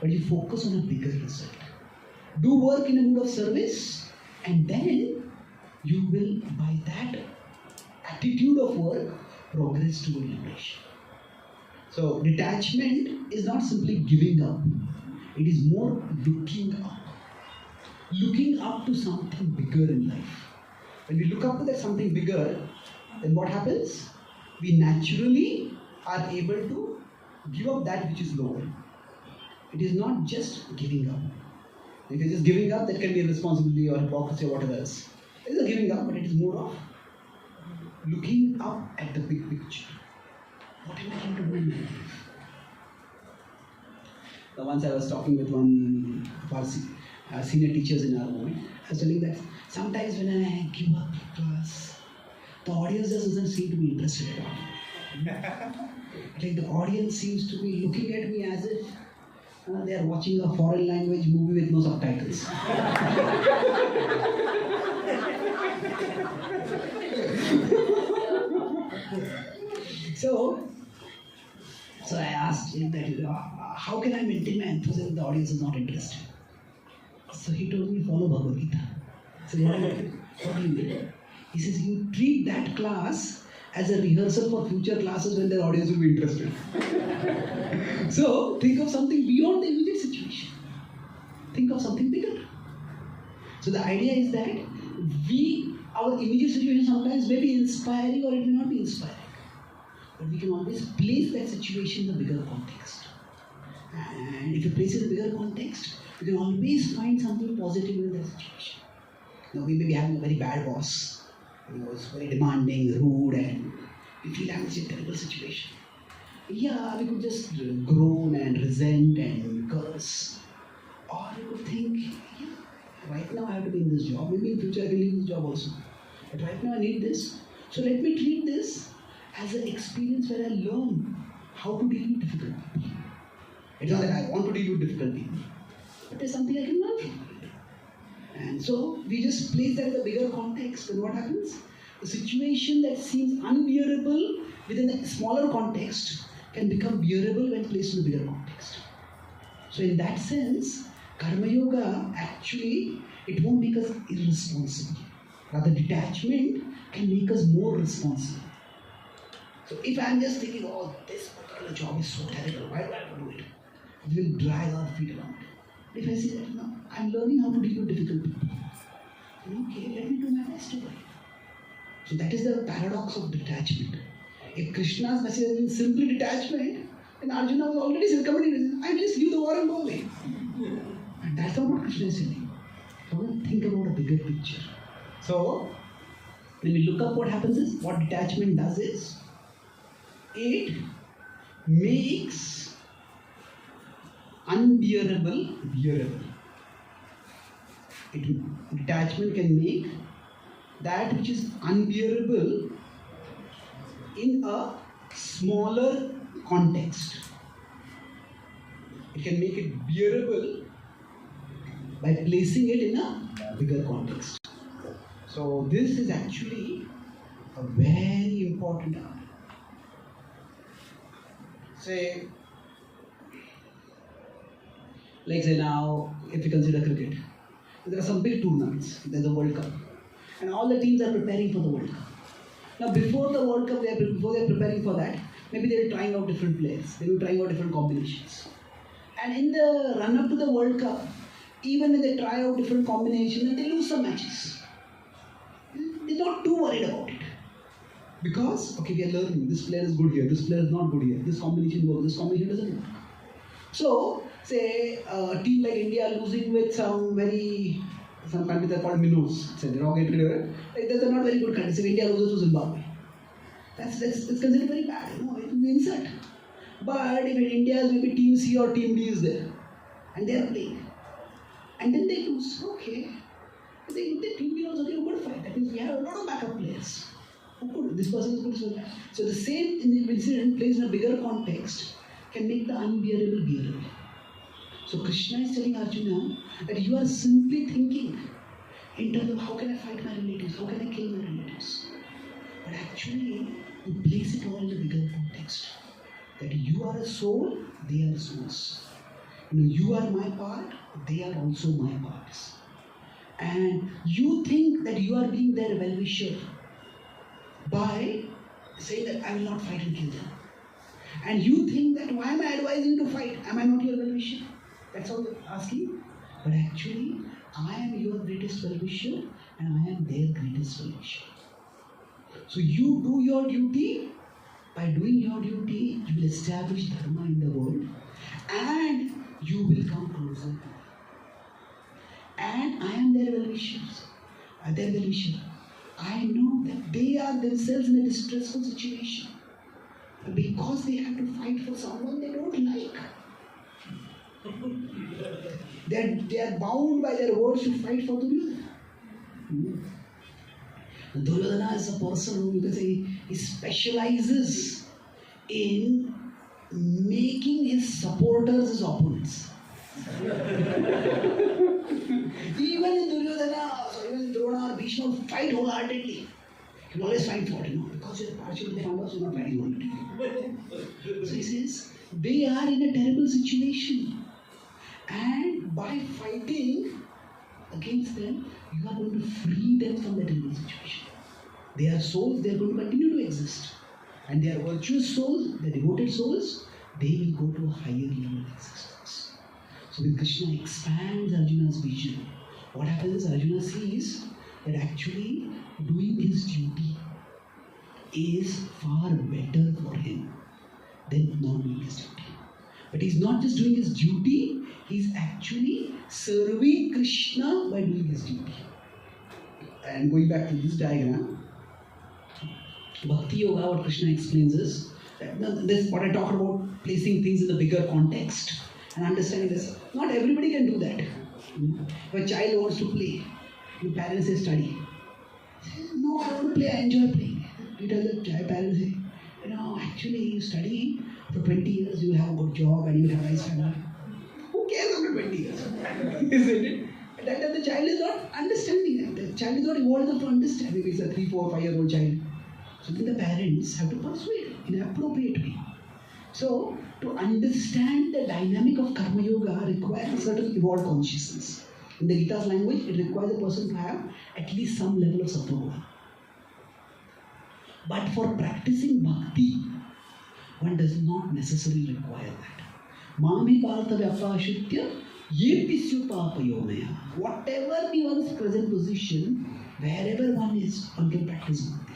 but you focus on a bigger result. Do work in a mood of service, and then you will, by that attitude of work, progress toward liberation. So, detachment is not simply giving up, it is more looking up. Looking up to something bigger in life. When we look up to that something bigger, then what happens? We naturally are able to give up that which is lower. It is not just giving up. If you're just giving up, that can be irresponsibility or hypocrisy or whatever else. It is a giving up, but it is more of looking up at the big picture. What am I trying to do in my life? Once I was talking with one of our senior teachers in our movement. I was telling that sometimes when I give up class, the audience just doesn't seem to be interested at all. Like the audience seems to be looking at me as if they are watching a foreign language movie with no subtitles. So I asked him that, how can I maintain my enthusiasm if the audience is not interested? So he told me, follow Bhagavad Gita. So what do you mean? He says, you treat that class as a rehearsal for future classes when their audience will be interested. So think of something beyond the immediate situation. Think of something bigger. So the idea is that our immediate situation sometimes may be inspiring or it may not be inspiring. But we can always place that situation in a bigger context. And if you place it in a bigger context, you can always find something positive in that situation. Now we may be having a very bad boss, who is very demanding, rude, and we feel like it's a terrible situation. Yeah, we could just groan and resent and curse. Or we could think, yeah, right now I have to be in this job. Maybe in future I can leave this job also. But right now I need this. So let me treat this as an experience where I learn how to deal with difficult people. It's not that I want to deal with difficult people, but there's something I can learn from it. And so we just place that in a bigger context, and what happens? The situation that seems unbearable within a smaller context can become bearable when placed in a bigger context. So in that sense, Karma Yoga actually, it won't make us irresponsible. Rather, detachment can make us more responsible. So if I'm just thinking, oh, this particular job is so terrible, why do I have to do it? We will drag our feet around. If I say that, no, I'm learning how to deal with difficult people. Okay, let me do my best over it. So that is the paradox of detachment. If Krishna's message has been simply detachment, then Arjuna was already circumventing. I just leave the war and go away. And that's not what Krishna is saying. So we think about a bigger picture. So when we look up what happens is, what detachment does is, it makes unbearable bearable. Detachment can make that which is unbearable in a smaller context. It can make it bearable by placing it in a bigger context. So this is actually a very important art. Say now, if you consider cricket, there are some big tournaments. There's a World Cup, and all the teams are preparing for the World Cup. Now, before the World Cup, before they're preparing for that, maybe they're trying out different players. They were trying out different combinations. And in the run-up to the World Cup, even when they try out different combinations, and they lose some matches, they're not too worried about it. Because, okay, we are learning, this player is good here, this player is not good here, this combination works, this combination doesn't work. So, say a team like India losing with some countries that are called minnows, it's a derogatory word, like those are not very good countries. If India loses to Zimbabwe, that's considered very bad, it will be insult. But if in India maybe team C or team D is there, and they are playing, and then they lose, okay, the team B also gave a good fight. That means we have a lot of backup players. Good. This person is good. So the same incident placed in a bigger context can make the unbearable bearable. So Krishna is telling Arjuna that you are simply thinking in terms of how can I fight my relatives, how can I kill my relatives. But actually, you place it all in a bigger context. That you are a soul, they are souls. You are my part, they are also my parts. And you think that you are being their well-wisher by saying that I will not fight and kill them. And you think that why am I advising to fight? Am I not your well-wisher? That's all you're asking. But actually, I am your greatest well-wisher and I am their greatest well-wisher. So you do your duty. By doing your duty, you will establish dharma in the world and you will come closer to me. And I am their well-wishers. Their well-wisher. I know that they are themselves in a distressful situation. But because they have to fight for someone they don't like. They are bound by their words to fight for Duryodhana. Duryodhana is a person who, you can say, he specializes in making his supporters his opponents. Even in Duryodhana, even in Drona or Bhishma fight wholeheartedly. He will always find fault, because you're partial to the farmers, you're not finding fault. So he says, they are in a terrible situation. And by fighting against them, you are going to free them from that terrible situation. They are souls, they are going to continue to exist. And they are virtuous souls, they are devoted souls, they will go to a higher level of existence. So when Krishna expands Arjuna's vision, what happens is Arjuna sees that actually doing his duty is far better for him than not doing his duty. But he's not just doing his duty, he's actually serving Krishna by doing his duty. And going back to this diagram, Bhakti Yoga, what Krishna explains is, this is what I talk about, placing things in the bigger context and understanding this. Not everybody can do that. If a child wants to play, the parents say study. No, I want to play, I enjoy playing. You tell the child, parents say, actually you study for 20 years, you will have a good job and you will have a nice family. Who cares after 20 years? Isn't it? At that time the child is not understanding that. The child is not evolved enough to understand. Maybe it's a 3, 4, 5-year-old child. So then the parents have to persuade in an appropriate way. So, to understand the dynamic of Karma Yoga requires a certain evolved consciousness. In the Gita's language, it requires a person to have at least some level of sattva. But for practicing bhakti, one does not necessarily require that. Mami partha vyapashitya yepisyu papayomaya. Whatever be one's present position, wherever one is, one can practice bhakti.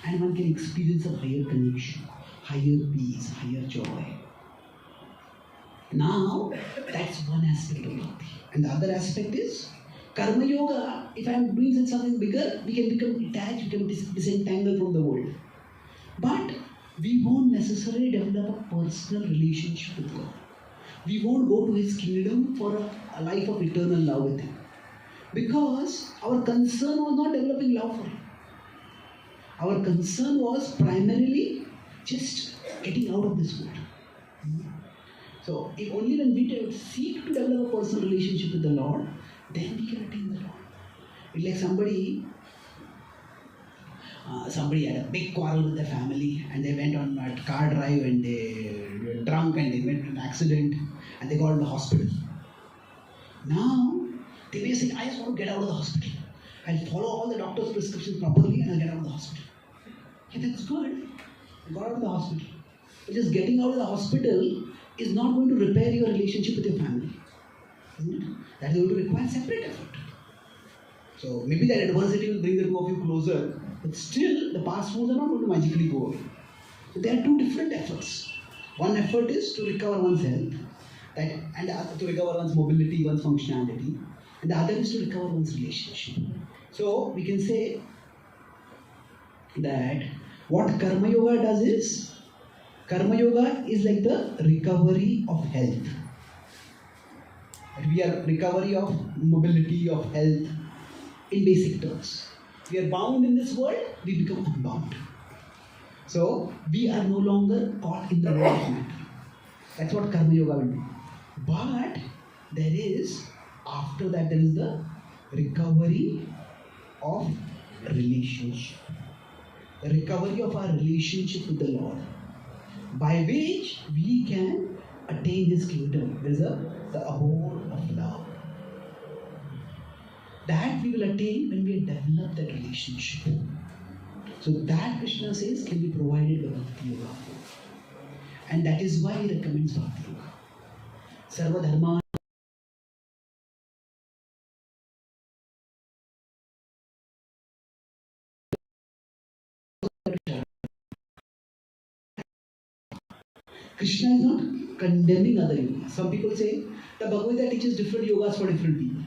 And one can experience a higher connection, higher peace, higher joy. Now, that's one aspect of bhakti. And the other aspect is Karma Yoga. If I am doing something bigger, we can become detached, we can disentangle from the world. But we won't necessarily develop a personal relationship with God. We won't go to His kingdom for a life of eternal love with Him. Because our concern was not developing love for Him. Our concern was primarily just getting out of this world. So, if only when we seek to develop a personal relationship with the Lord, then we can attain the Lord. It's like somebody had a big quarrel with their family and they went on a car drive and they were drunk and they went to an accident and they got to the hospital. Now, they may say, I just want to get out of the hospital. I'll follow all the doctor's prescriptions properly and I'll get out of the hospital. Yeah, that's good. You got out of the hospital. But just getting out of the hospital is not going to repair your relationship with your family. Isn't it? That is going to require separate effort. So maybe that adversity will bring the two of you closer, but still the past wounds are not going to magically go away. So there are two different efforts. One effort is to recover one's health, and the other to recover one's mobility, one's functionality, and the other is to recover one's relationship. So we can say that what Karma Yoga does is, Karma Yoga is like the recovery of health. We are recovery of mobility, of health, in basic terms. We are bound in this world, we become unbound. So, we are no longer caught in the world of matter. That's what Karma Yoga will do. But, after that, there is the recovery of relationship. The recovery of our relationship with the Lord, by which we can attain His kingdom. There is the abode of love. That we will attain when we develop that relationship. So that Krishna says can be provided by Bhakti Yoga. And that is why he recommends Bhakti Yoga. Sarva Dharma. Krishna is not condemning other yogas. Some people say the Bhagavad Gita teaches different yogas for different people.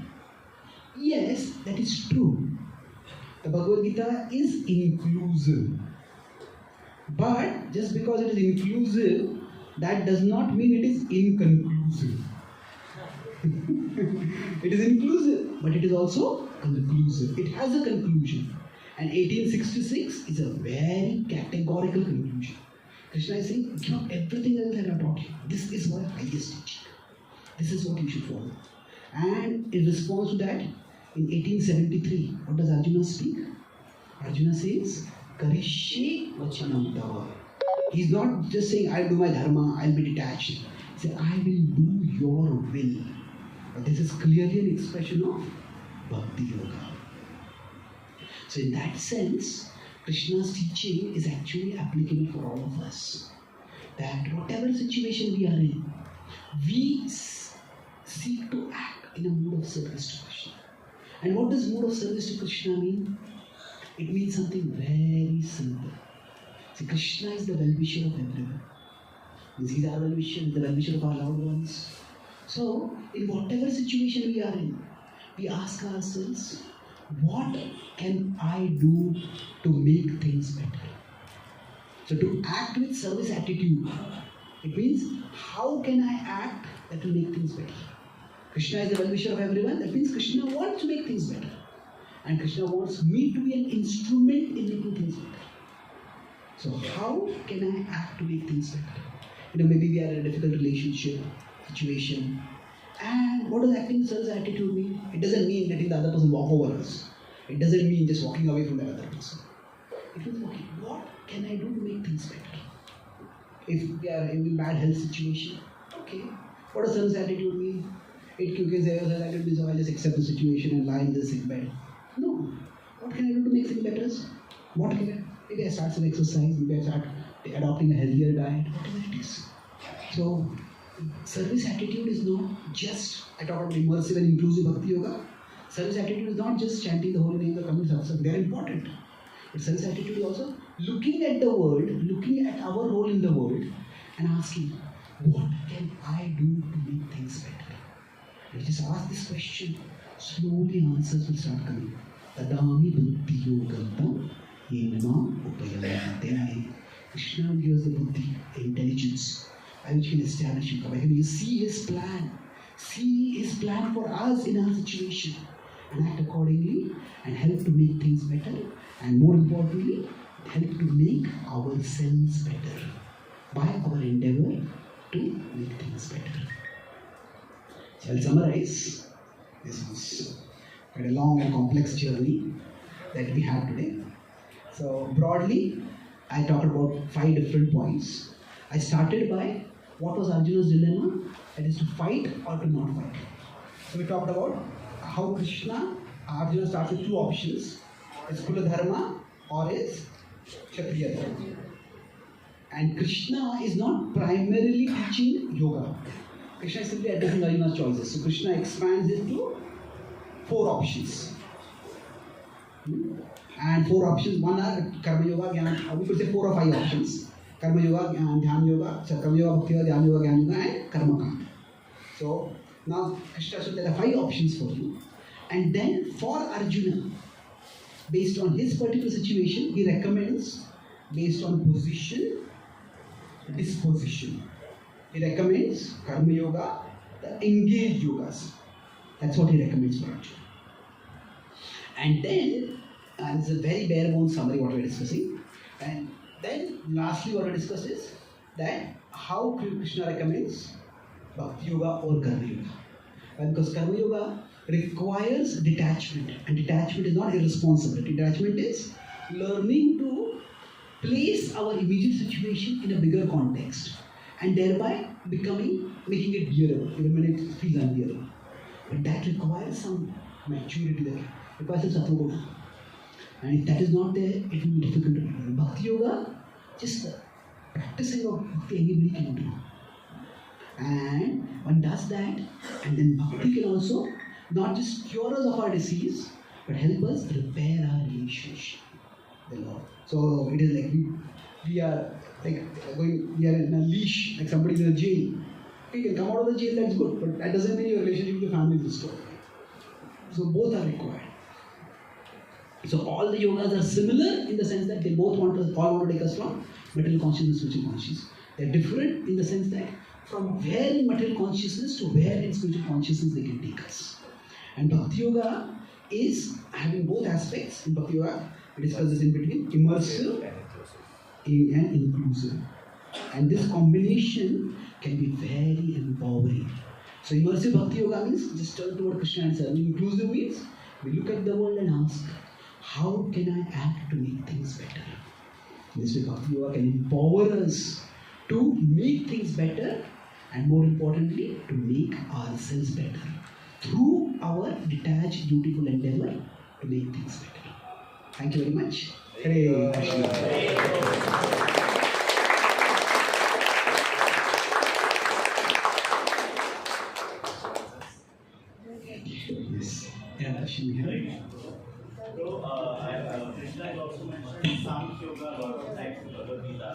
Yes, that is true. The Bhagavad Gita is inclusive. But just because it is inclusive, that does not mean it is inconclusive. It is inclusive, but it is also conclusive. It has a conclusion. And 1866 is a very categorical conclusion. Krishna is saying, give up everything else I have taught you. This is my highest teaching. This is what you should follow. And in response to that, in 1873, what does Arjuna speak? Arjuna says, Karishye vachanam tava. He's not just saying, I'll do my dharma, I'll be detached. He said, I will do your will. But this is clearly an expression of Bhakti Yoga. So in that sense, Krishna's teaching is actually applicable for all of us. That whatever situation we are in, we seek to act in a mood of service to Krishna. And what does mood of service to Krishna mean? It means something very simple. See, Krishna is the well-wisher of everyone. He's our well-wisher, he's the well-wisher of our loved ones. So, in whatever situation we are in, we ask ourselves, what can I do to make things better? So, to act with service attitude, it means, how can I act that will make things better? Krishna is the well-wisher of everyone, that means Krishna wants to make things better. And Krishna wants me to be an instrument in making things better. So how can I act to make things better? Maybe we are in a difficult relationship, situation. And what does acting service attitude mean? It doesn't mean letting the other person walk over us. It doesn't mean just walking away from the other person. It means, okay, what can I do to make things better? If we are in a bad health situation, okay, what does service attitude mean? It can say, service attitude means, I'll just accept the situation and lie in the sick bed. No. What can I do to make things better? What can I? Maybe I start some exercise, maybe I start adopting a healthier diet, whatever it is. So, service attitude is not just, I talk about immersive and inclusive Bhakti Yoga. Service attitude is not just chanting the holy name of the coming satsang, they are important. But service attitude is also looking at the world, looking at our role in the world, and asking, what can I do to make things better? We just ask this question, slowly answers will start coming. Tadami buddhi yogantam yenama upayamate. Krishna gives the buddhi, the intelligence, by which we can establish Yoga. By we see his plan for us in our situation, and act accordingly, and help to make things better, and more importantly, help to make ourselves better by our endeavor to make things better. So I'll summarize. This was quite a long and complex journey that we have today. So broadly, I talked about 5 different points. I started by what was Arjuna's dilemma, that is to fight or to not fight. So we talked about how Arjuna starts with 2 options. It's Kula Dharma or it's Kshatriya Dharma. And Krishna is not primarily teaching yoga. Krishna is simply addressing Arjuna's choices. So Krishna expands it to 4 options. And 4 options, one are Karma Yoga, Jnana, we could say 4 or 5 options. Karma Yoga, Dhyana Yoga, Karma Yoga, Bhakti Yoga, Dhyana Yoga, Jnana Yoga, and Karma Kanda. So now Krishna said there are 5 options for you. And then for Arjuna, based on his particular situation, he recommends, based on position, disposition. He recommends Karma Yoga, the engaged yogas. That's what he recommends for Arjuna. And then, and this is a very bare bones summary what we are discussing. And then, lastly, what we discussed is that how Krishna recommends Bhakti Yoga or Karma Yoga. And because Karma Yoga requires detachment, and detachment is not irresponsibility. Detachment is learning to place our immediate situation in a bigger context, and thereby making it bearable, even when it feels unbearable. But that requires some maturity, that requires some sattva. And if that is not there, it will be difficult to do. Bhakti Yoga, just practicing of Bhakti, anybody can do. And one does that, and then Bhakti can also not just cure us of our disease, but help us repair our relationship with the Lord. So it is like we are in a leash, like somebody in a jail. You can come out of the jail, that's good, but that doesn't mean your relationship with your family is restored. So both are required. So all the yogas are similar in the sense that they both all want to take us from material consciousness to spiritual consciousness. They're different in the sense that from where in material consciousness to where in spiritual consciousness they can take us. And Bhakti Yoga is having both aspects. In Bhakti Yoga, we discuss this in between, immersive and inclusive. And this combination can be very empowering. So immersive Bhakti Yoga means just turn toward Krishna and serve. Inclusive means we look at the world and ask, how can I act to make things better? This way Bhakti Yoga can empower us to make things better, and more importantly, to make ourselves better through our detached, dutiful endeavor to make things better. Thank you very much. Hare Krishna. Yes. Yeah, Darshan, here. So, Krishna has also mentioned Sankhya Yoga a lot of times in Bhagavad Gita,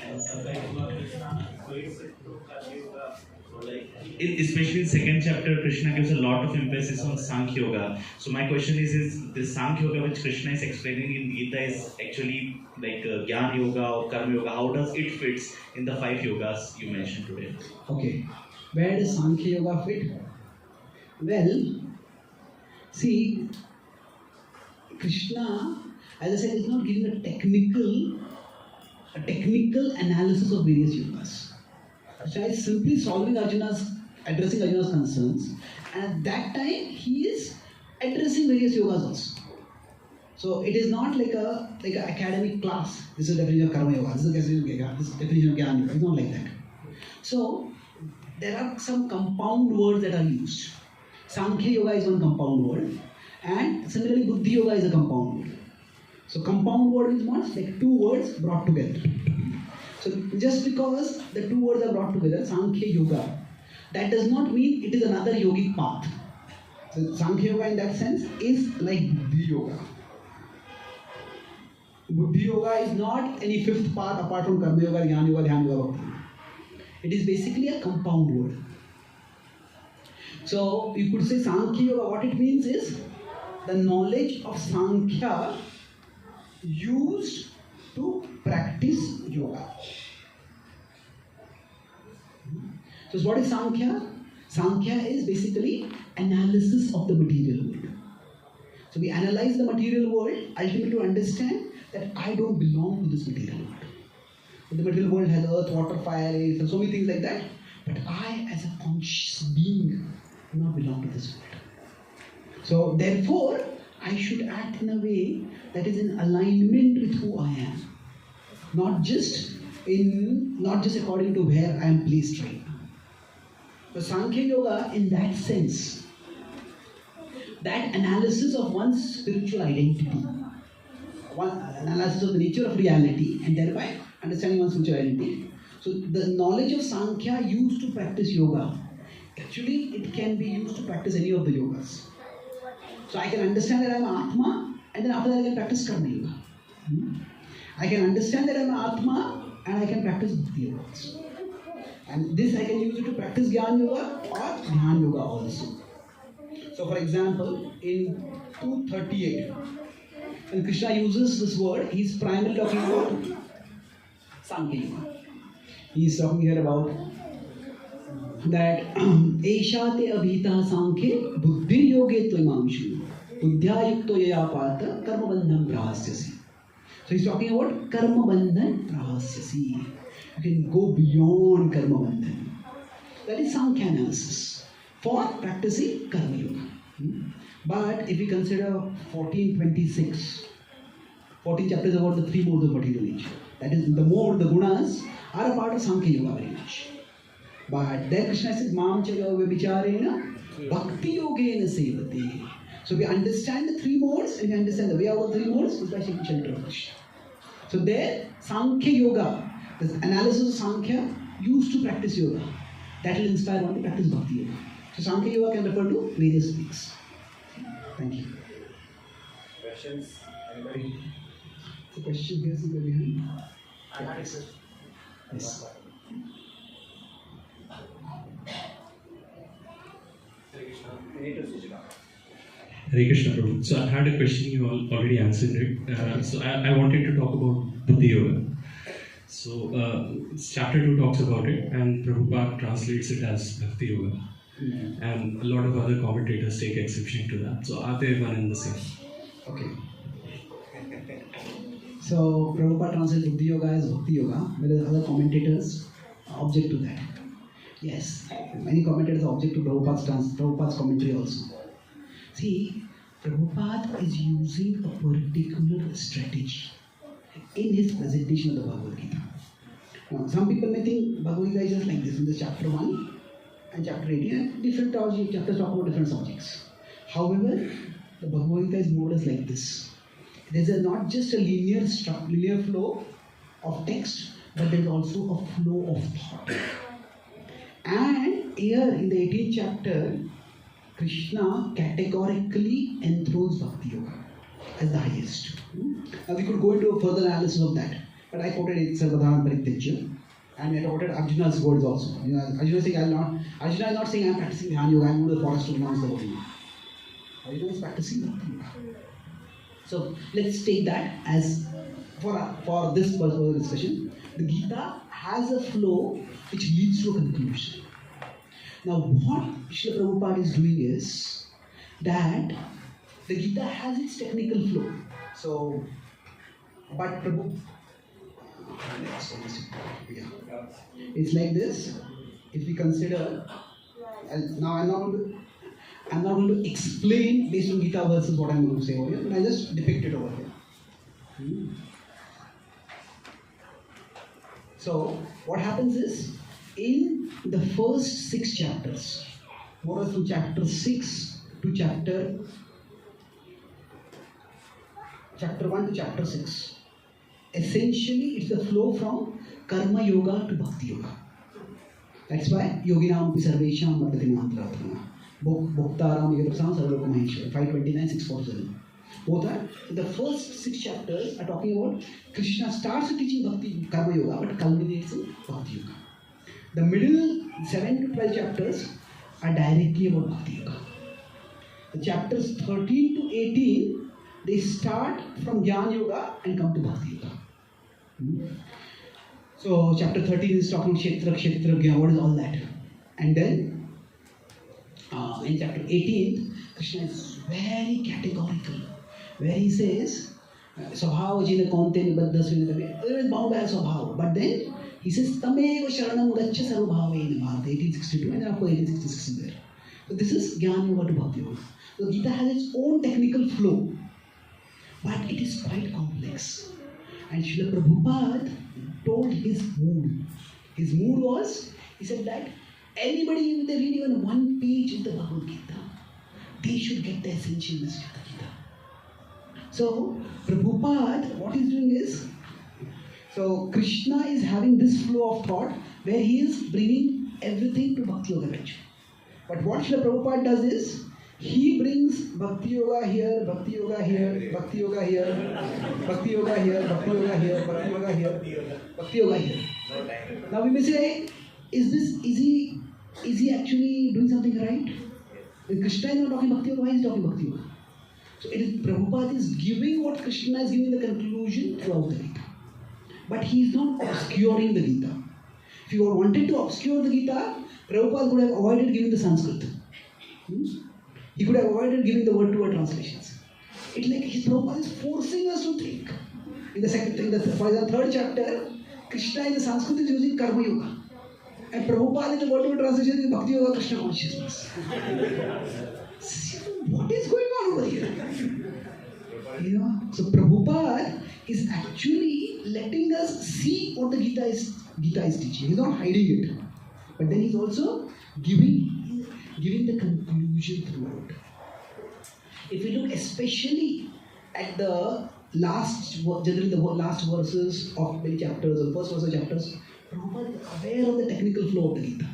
and sometimes Krishna equates it to Karma Yoga. So, like, especially in second chapter, Krishna gives a lot of emphasis on Sankhya Yoga. So, my question is this Sankhya Yoga which Krishna is explaining in Gita is actually like Jnana Yoga or Karma Yoga? How does it fits in the 5 yogas you mentioned today? Okay. Where does Sankhya Yoga fit? Well, see, Krishna, as I said, is not giving a technical analysis of various yogas. Krishna is simply addressing Arjuna's concerns, and at that time he is addressing various yogas also. So it is not like an academic class. This is the definition of Karma Yoga. This is the definition of Yoga. This is the definition of Jnana Yoga. It's not like that. So there are some compound words that are used. Sankhya Yoga is one compound word, and similarly Buddhi Yoga is a compound word. So compound word is what? Like two words brought together. So just because the two words are brought together, Sankhya Yoga, that does not mean it is another yogic path. So Sankhya Yoga in that sense is like Buddhi Yoga. Buddhi Yoga is not any fifth path apart from Karma Yoga, Jnana Yoga, Dhyana Yoga, Bhakti Yoga. It is basically a compound word. So you could say Sankhya Yoga, what it means is the knowledge of Sankhya used to practice yoga. So what is Sankhya? Sankhya is basically analysis of the material world. So we analyze the material world ultimately to understand that I don't belong to this material world. The material world has earth, water, fire, air, so many things like that. But I, as a conscious being, do not belong to this world. So therefore, I should act in a way that is in alignment with who I am. Not just according to where I am placed right now. So Sankhya Yoga, in that sense, that analysis of one's spiritual identity, one analysis of the nature of reality, and thereby understanding one's spiritual identity. So the knowledge of Sankhya used to practice yoga, actually it can be used to practice any of the yogas. So I can understand that I am Atma, and then after that I can practice Karma Yoga. I can understand that I am Atma, and I can practice Bhakti Yoga also. And this I can use it to practice Jnana Yoga or Dhyana Yoga also. So for example, in 238, when Krishna uses this word, he is primarily talking about Sankhya Yoga. He is talking here about that Eshate abhita Sankhya buddhi yoge tvamamshu buddhya yukto yayapata karma bandham prahasyasi. So he is talking about karma bandhan prahasyasi. You can go beyond karma bandhan. That is Sankhya analysis for practicing Karma Yoga. But if we consider 1426, 14 chapters about the 3 modes of material nature. That is, the mode, the gunas are a part of Sankhya Yoga very much. But there Krishna says, Mam cha yoga vicharena bhakti yogena sevate. So we understand the 3 modes, and we understand the way out of the 3 modes is by taking shelter of Krishna. So there, Sankhya Yoga, the analysis of Sankhya used to practice yoga. That will inspire one to practice Bhakti Yoga. So Sankhya Yoga can refer to various things. Thank you. Questions? Anybody? The question here is behind. I had a question. Yes. Hare Krishna Prabhu. So I had a question, you already answered it. So I wanted to talk about Buddhi Yoga. So chapter 2 talks about it, and Prabhupada translates it as Bhakti Yoga. And a lot of other commentators take exception to that. So are they one and the same? Okay. So Prabhupada translates Buddhi Yoga as Bhakti Yoga, whereas other commentators object to that. Yes, many commentators object to Prabhupada's commentary also. See, Prabhupada is using a particular strategy in his presentation of the Bhagavad Gita. Now, some people may think Bhagavad Gita is just like this in the chapter 1 and chapter 18, and different chapters talk about different subjects. However, the Bhagavad Gita is more or less like this. There is not just a linear flow of text, but there is also a flow of thought. And here in the 18th chapter, Krishna categorically enthrones Bhakti Yoga as the highest. Now we could go into a further analysis of that, but I quoted it Sarvadhanam Paritejya, and I quoted Arjuna's words also. Arjuna is saying, Arjuna is not saying I am practicing Dhyan Yoga, I am going to the forest to renounce the body. Arjuna is practicing Bhakti Yoga. So let's take that as for this particular discussion. The Gita has a flow which leads to a conclusion. Now, what Srila Prabhupada is doing is that the Gita has its technical flow. So, but it's like this. If we consider, now I'm not going to explain based on Gita verses what I'm going to say over here, but I just depict it over here. So, what happens is, in the first 6 chapters, more or less from chapter 6 to chapter 1 to chapter 6, essentially it's the flow from Karma Yoga to Bhakti Yoga. That's why Yoginam pi sarvesham madhati mantraatmana bhoktaram yadapsam sarvaloka maheshwara 529, 647. Both are. So the first 6 chapters are talking about Krishna starts teaching Bhakti Karma Yoga but culminates in Bhakti Yoga. The middle 7 to 12 chapters are directly about Bhakti Yoga. The chapters 13 to 18, they start from Jnana Yoga and come to Bhakti Yoga. So chapter 13 is talking Kshetra, Jnana, what is all that? And then in chapter 18, Krishna is very categorical, where he says, Swabhava jina konte nibaddha swinatame, it is bound by a Swabhava. But then he says, Tameva sharanam gaccha sarvabhavena bharata, 1862, and then of course 1866 is there. So this is Jnana Yoga to Bhakti Yoga. So Gita has its own technical flow, but it is quite complex. And Srila Prabhupada told his mood. His mood was, he said that anybody, if they read even one page in the Bhagavad Gita, they should get the essential message of the Gita. So, Prabhupada, what he's doing is, so Krishna is having this flow of thought where he is bringing everything to Bhakti Yoga eventually. But what Srila Prabhupada does is, he brings Bhakti Yoga here, Bhakti Yoga here, Bhakti Yoga here, Bhakti Yoga here, Bhakti Yoga here, Bhakti Yoga here, Bhakti Yoga here. Now we may say, is he actually doing something right? If Krishna is not talking Bhakti Yoga, why is he talking Bhakti Yoga? So it is Prabhupada is giving what Krishna is giving the conclusion throughout the Gita. But he is not obscuring the Gita. If he wanted to obscure the Gita, Prabhupada could have avoided giving the Sanskrit. He could have avoided giving the word-to-word translations. It's like his Prabhupada is forcing us to think. In the second thing, for example, 3rd chapter, Krishna in the Sanskrit is using Karma Yoga. And Prabhupada in the word-to-word translation is Bhakti Yoga Krishna consciousness. What is going on over here? So Prabhupada is actually letting us see what the Gita is teaching. He's not hiding it. But then he's also giving the conclusion throughout. If we look especially at the generally the last verses of many chapters, or the first verse of chapters, Prabhupada is aware of the technical flow of the Gita.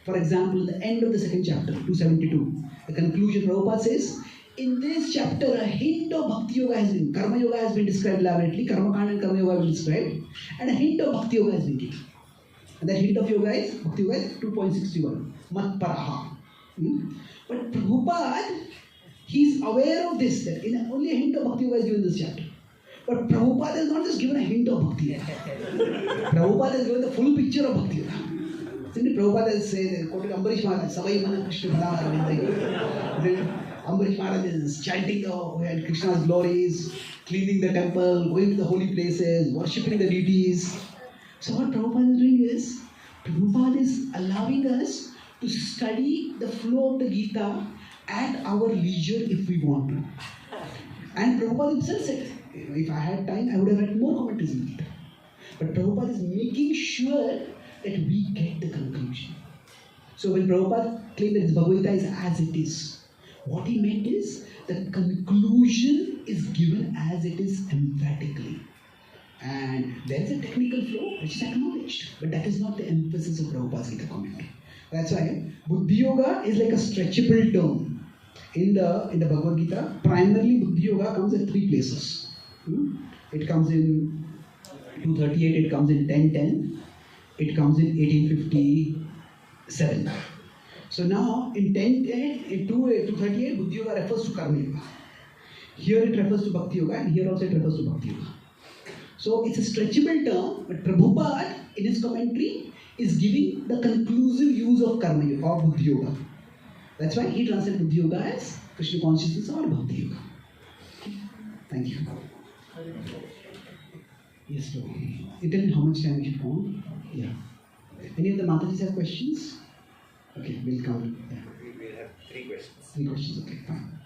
For example, at the end of the 2nd chapter, 272, the conclusion, Prabhupada says, in this chapter, a hint of Bhakti Yoga has been, Karma Yoga has been described elaborately, Karma Kanda and Karma Yoga have been described, and a hint of Bhakti Yoga has been given. And that hint of Yoga is, Bhakti Yoga is 2.61, Mat Paraha. But Prabhupada, he is aware of this, that only a hint of Bhakti Yoga is given in this chapter. But Prabhupada has not just given a hint of Bhakti Yoga. Prabhupada has given the full picture of Bhakti Yoga. Simply Prabhupada has said, quoted Ambarish Maharaj, Savai Mana Krishna Bhadavara. Ambarish Maharaj is chanting Krishna's glories, cleaning the temple, going to the holy places, worshipping the deities. So what Prabhupada is doing is, Prabhupada is allowing us to study the flow of the Gita at our leisure if we want to. And Prabhupada himself said, if I had time, I would have read more commentaries in Gita. But Prabhupada is making sure that we get the conclusion. So when Prabhupada claimed that Bhagavad Gita is as it is, what he meant is the conclusion is given as it is emphatically. And there is a technical flow which is acknowledged, but that is not the emphasis of Prabhupada's Gita commentary. That's why Buddhi Yoga is like a stretchable term. In the Bhagavad Gita, primarily Buddhi Yoga comes at three places. It comes in 238, it comes in 1010, it comes in 1857. So now in 1010, in 238, Buddhi Yoga refers to Karma Yoga. Here it refers to Bhakti Yoga, and here also it refers to Bhakti Yoga. So it's a stretchable term, but Prabhupada in his commentary is giving the conclusive use of Karma Yoga or Buddhi Yoga. That's why he translated Buddhi Yoga as Krishna consciousness or Bhakti Yoga. Thank you. Yes, Lord. You tell me how much time we should go on? Yeah. Any of the Matajis have questions? Okay, we'll count. Yeah. We'll have 3 questions. 3 questions, okay, fine.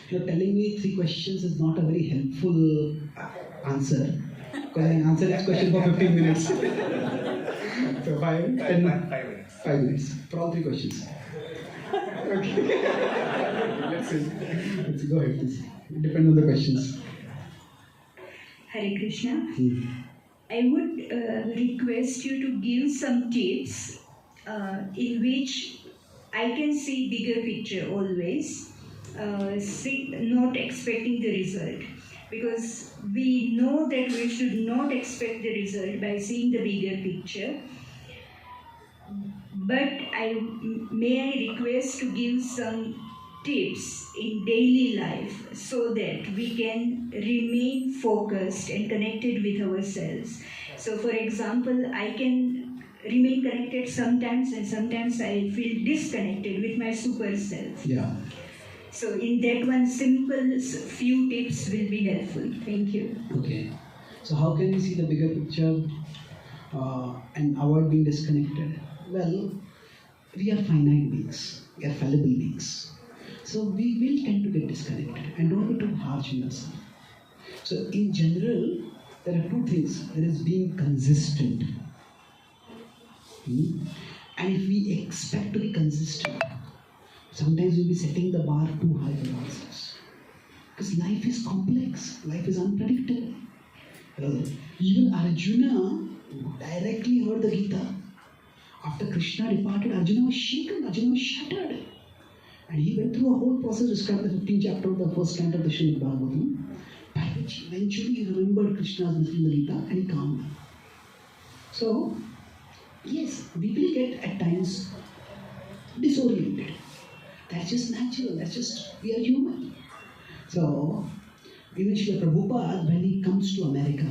You're telling me 3 questions is not a very helpful answer. Because I answer this question for 15 minutes. So 5 minutes. 5 minutes for all 3 questions. Okay. Let's see. Let's go ahead. Please. Depend on the questions. Hare Krishna. I would request you to give some tips in which I can see bigger picture always, not expecting the result. Because we know that we should not expect the result by seeing the bigger picture. But may I request to give some tips in daily life so that we can remain focused and connected with ourselves. So for example, I can remain connected sometimes and sometimes I feel disconnected with my super self. Yeah. So in that one simple few tips will be helpful. Thank you. Okay. So how can we see the bigger picture and avoid being disconnected? Well, we are finite beings. We are fallible beings. So we will tend to get disconnected and don't be too harsh on yourself. So in general, there are 2 things. There is being consistent. And if we expect to be consistent, sometimes we'll be setting the bar too high for ourselves. Because life is complex, life is unpredictable. Even Arjuna directly heard the Gita. After Krishna departed, Arjuna was shaken, Arjuna was shattered. And he went through a whole process described in the 15th chapter of the first canto of the Srimad Bhagavatam, by which eventually he remembered Krishna's message in the Gita and he calmed down. So, yes, we will get at times disoriented. That's just natural, we are human. So, even Srila Prabhupada, when he comes to America,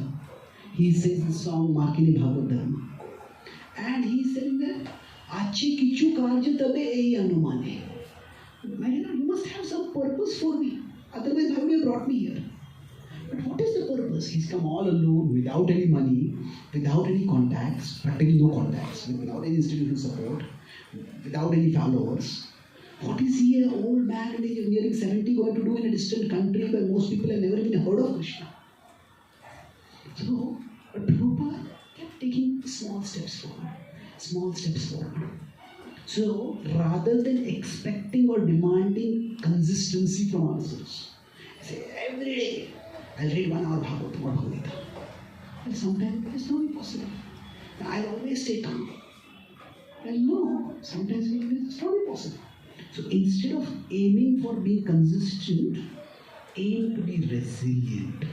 he says the song Markini Bhagavad Dharma. And he is saying that, Achi kichu karja tabe ei anumane. My Lord, you must have some purpose for me. Otherwise, why would you have brought me here? But what is the purpose? He's come all alone, without any money, without any contacts, practically no contacts, without any institutional support, without any followers. What is he, an old man nearing 70, going to do in a distant country where most people have never even heard of Krishna? So, but Prabhupada kept taking small steps forward. So, rather than expecting or demanding consistency from ourselves, say every day, I'll read 1 hour Bhagavad or Bhagavad Gita. Well, sometimes it's not possible. I'll always stay calm. Well, no, sometimes it's not possible. So instead of aiming for being consistent, aim to be resilient.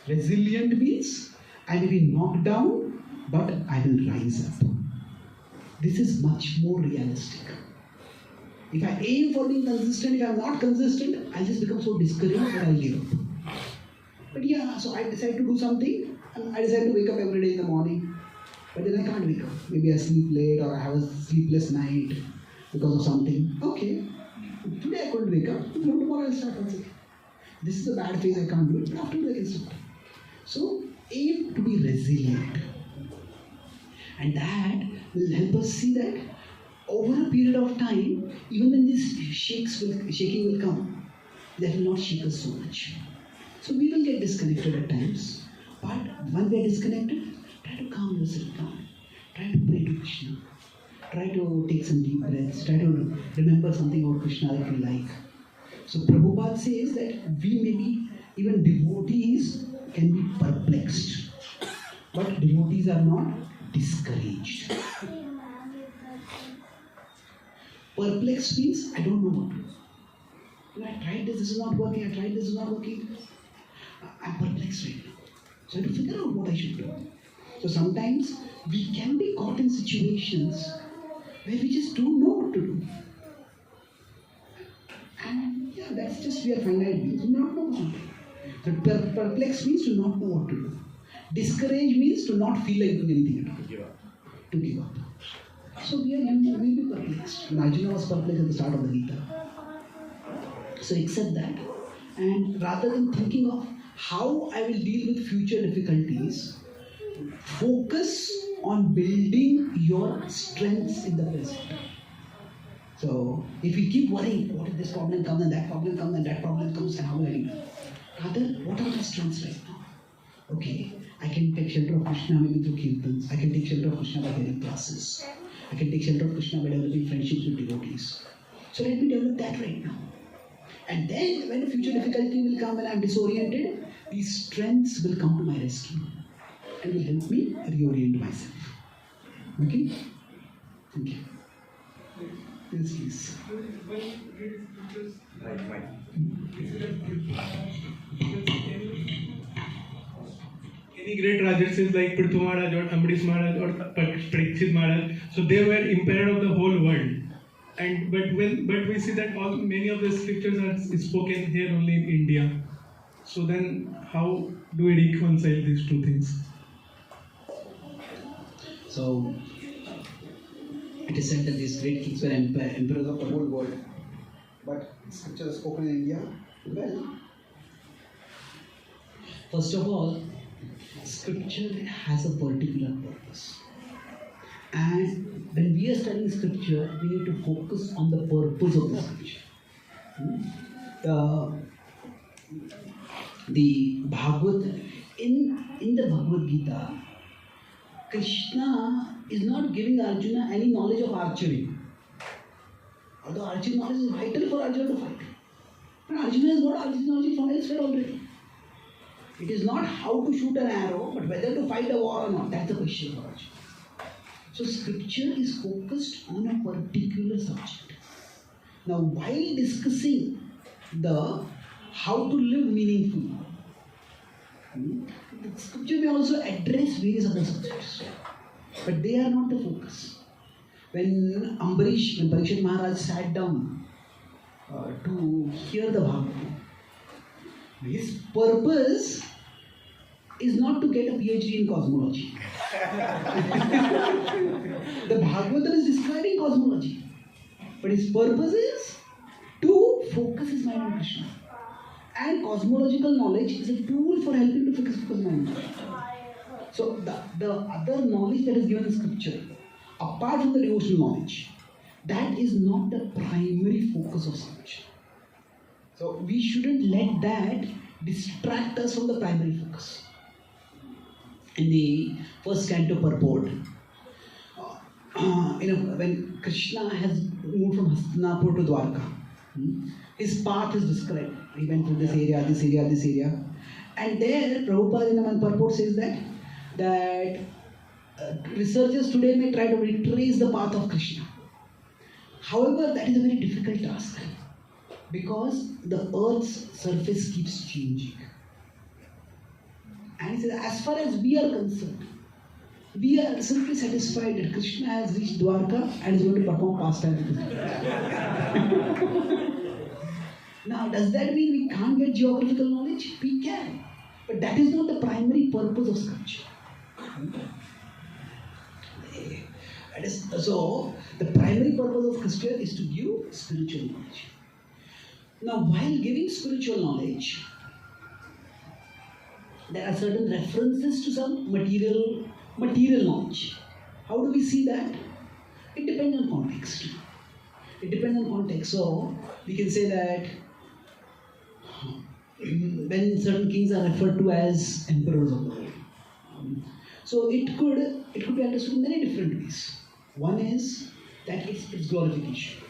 Resilient means I may be knocked down, but I will rise up. This is much more realistic. If I aim for being consistent, if I'm not consistent, I'll just become so discouraged that I'll give up. But yeah, so I decide to do something, and I decide to wake up every day in the morning. But then I can't wake up. Maybe I sleep late or I have a sleepless night because of something. Okay, today I couldn't wake up. Tomorrow I'll start once again. This is a bad phase, I can't do it. But after that I can start. So aim to be resilient. And that will help us see that over a period of time, even when this shaking will come, that will not shake us so much. So we will get disconnected at times. But when we are disconnected, try to calm yourself down. Try to pray to Krishna. Try to take some deep breaths. Try to remember something about Krishna that you like. So Prabhupada says that we may be, even devotees can be perplexed. But devotees are not discouraged. Perplexed means I don't know what to do. I tried this is not working. I tried this is not working. I'm perplexed right now. So I have to figure out what I should do. So sometimes we can be caught in situations where we just don't know what to do. And yeah, that's just we are finite beings. We do not know what to do. So perplexed means to not know what to do. Discouraged means to not feel like doing anything at all. To give up. So we are human, we will be perplexed. And Arjuna was perplexed at the start of the Gita. So accept that. And rather than thinking of how I will deal with future difficulties, focus on building your strengths in the present. So if we keep worrying, what if this problem comes and that problem comes and that problem comes and how will I do? Rather, what are my strengths right now? Okay, I can take shelter of Krishna maybe through kirtans. I can take shelter of Krishna by hearing classes. I can take shelter of Krishna by developing friendships with devotees. So let me develop that right now. And then when a future difficulty will come and I'm disoriented, these strengths will come to my rescue and will help me reorient myself. Okay? Thank you. Yes, please. Any great Rajarsis like Prithu Maharaj or Ambarish Maharaj or Parikshit Maharaj, so they were emperor of the whole world. And but we see that many of the scriptures are spoken here only in India. So then how do we reconcile these two things? So it is said that these great kings were emperors of the whole world. But scripture is spoken in India. Well, first of all, scripture has a particular purpose. And when we are studying scripture, we need to focus on the purpose of the scripture. The Bhagavad, in the Bhagavad Gita, Krishna is not giving Arjuna any knowledge of archery. Although archery knowledge is vital for Arjuna to fight. But Arjuna has got archery knowledge from elsewhere already. It is not how to shoot an arrow, but whether to fight a war or not. That's the question for Arjuna. So scripture is focused on a particular subject. Now while discussing the how to live meaningfully, the scripture may also address various other subjects. But they are not the focus. When Parikshit Maharaj sat down to hear the Bhagavad, his purpose is not to get a PhD in cosmology. The Bhagavatam is describing cosmology. But his purpose is to focus his mind on Krishna. And cosmological knowledge is a tool for helping to focus his mind. So the other knowledge that is given in scripture, apart from the devotional knowledge, that is not the primary focus of scripture. So we shouldn't let that distract us from the primary focus. In the first canto purport, when Krishna has moved from Hastinapur to Dwarka, his path is described. He went through this area, this area, this area. And there, Prabhupada in one purport says that researchers today may try to retrace the path of Krishna. However, that is a very difficult task because the earth's surface keeps changing. And he says, as far as we are concerned, we are simply satisfied that Krishna has reached Dwarka and is going to perform pastimes. Now, does that mean we can't get geographical knowledge? We can. But that is not the primary purpose of scripture. So, the primary purpose of scripture is to give spiritual knowledge. Now, while giving spiritual knowledge, there are certain references to some material knowledge. How do we see that? It depends on context. It depends on context. So we can say that when certain kings are referred to as emperors of the world. So it could be understood in many different ways. One is that it's glorification.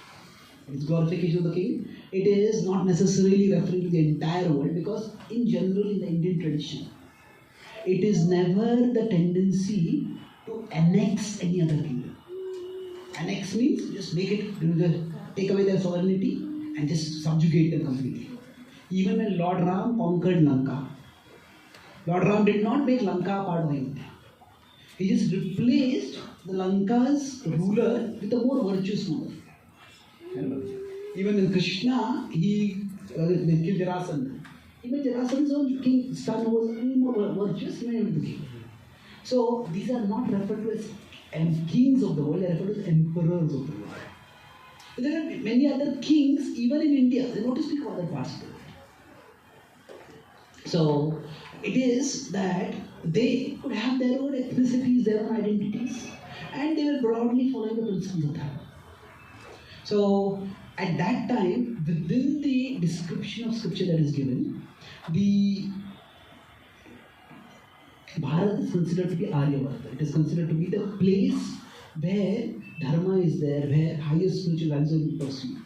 It's glorification of the king. It is not necessarily referring to the entire world, because in general in the Indian tradition, it is never the tendency to annex any other kingdom. Annex means just take away their sovereignty and just subjugate them completely. Even when Lord Ram conquered Lanka, Lord Ram did not make Lanka a part of India. He just replaced the Lanka's ruler with a more virtuous ruler. Even in Krishna, they killed Jarasandha. Even Jarasandha's own son was more virtuous than the king. So these are not referred to as kings of the world, they are referred to as emperors of the world. There are many other kings, even in India, they not to speak of other parts of the world. So it is that they could have their own ethnicities, their own identities, and they were broadly following the principles of Dharma. So at that time, within the description of scripture that is given, the Bharat is considered to be Aryavarta. It is considered to be the place where Dharma is there, where highest spiritual values are pursued.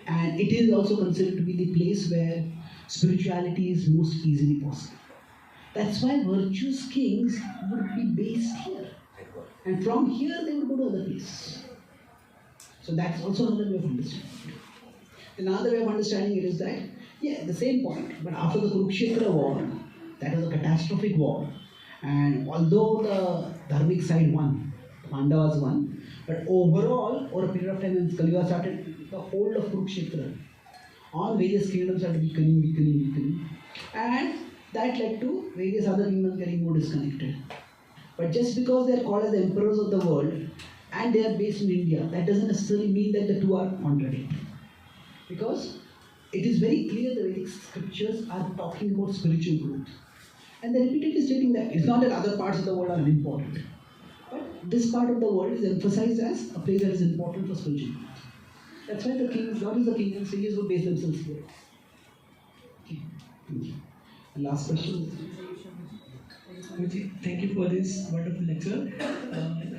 And it is also considered to be the place where spirituality is most easily possible. That's why virtuous kings would be based here. And from here they would go to other places. So that's also another way of understanding it. Another way of understanding it is that, the same point, but after the Kurukshetra war, that was a catastrophic war, and although the Dharmic side won, the Pandavas won, but overall, over a period of time when Kali Yuga started, the whole of Kurukshetra, all various kingdoms started weakening. And that led to various other kingdoms getting more disconnected. But just because they are called as the emperors of the world, and they are based in India, that doesn't necessarily mean that the two are contradictory. Because it is very clear the Vedic scriptures are talking about spiritual growth. And they're repeatedly stating that. It's not that other parts of the world are unimportant. But this part of the world is emphasized as a place that is important for spiritual growth. That's why the kings, God is the king, and sages would base themselves here. Okay, thank you. And last question. Thank you for this wonderful lecture.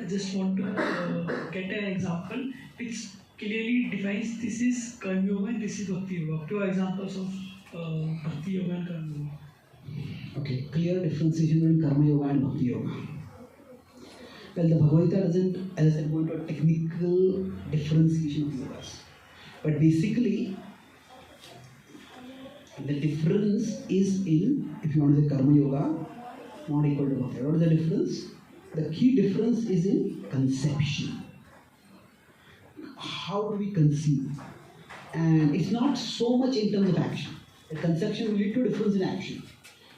I just want to get an example which clearly defines this is Karma Yoga and this is Bhakti Yoga. Two examples of Bhakti Yoga and Karma Yoga. Okay, clear differentiation between Karma Yoga and Bhakti Yoga. Well, the Bhagavad Gita doesn't, as I said, go into a technical differentiation of yogas. But basically, the difference is in, if you want to say Karma Yoga, not equal to Bhakti. What is the difference? The key difference is in conception. How do we conceive? And it's not so much in terms of action. The conception will lead to difference in action.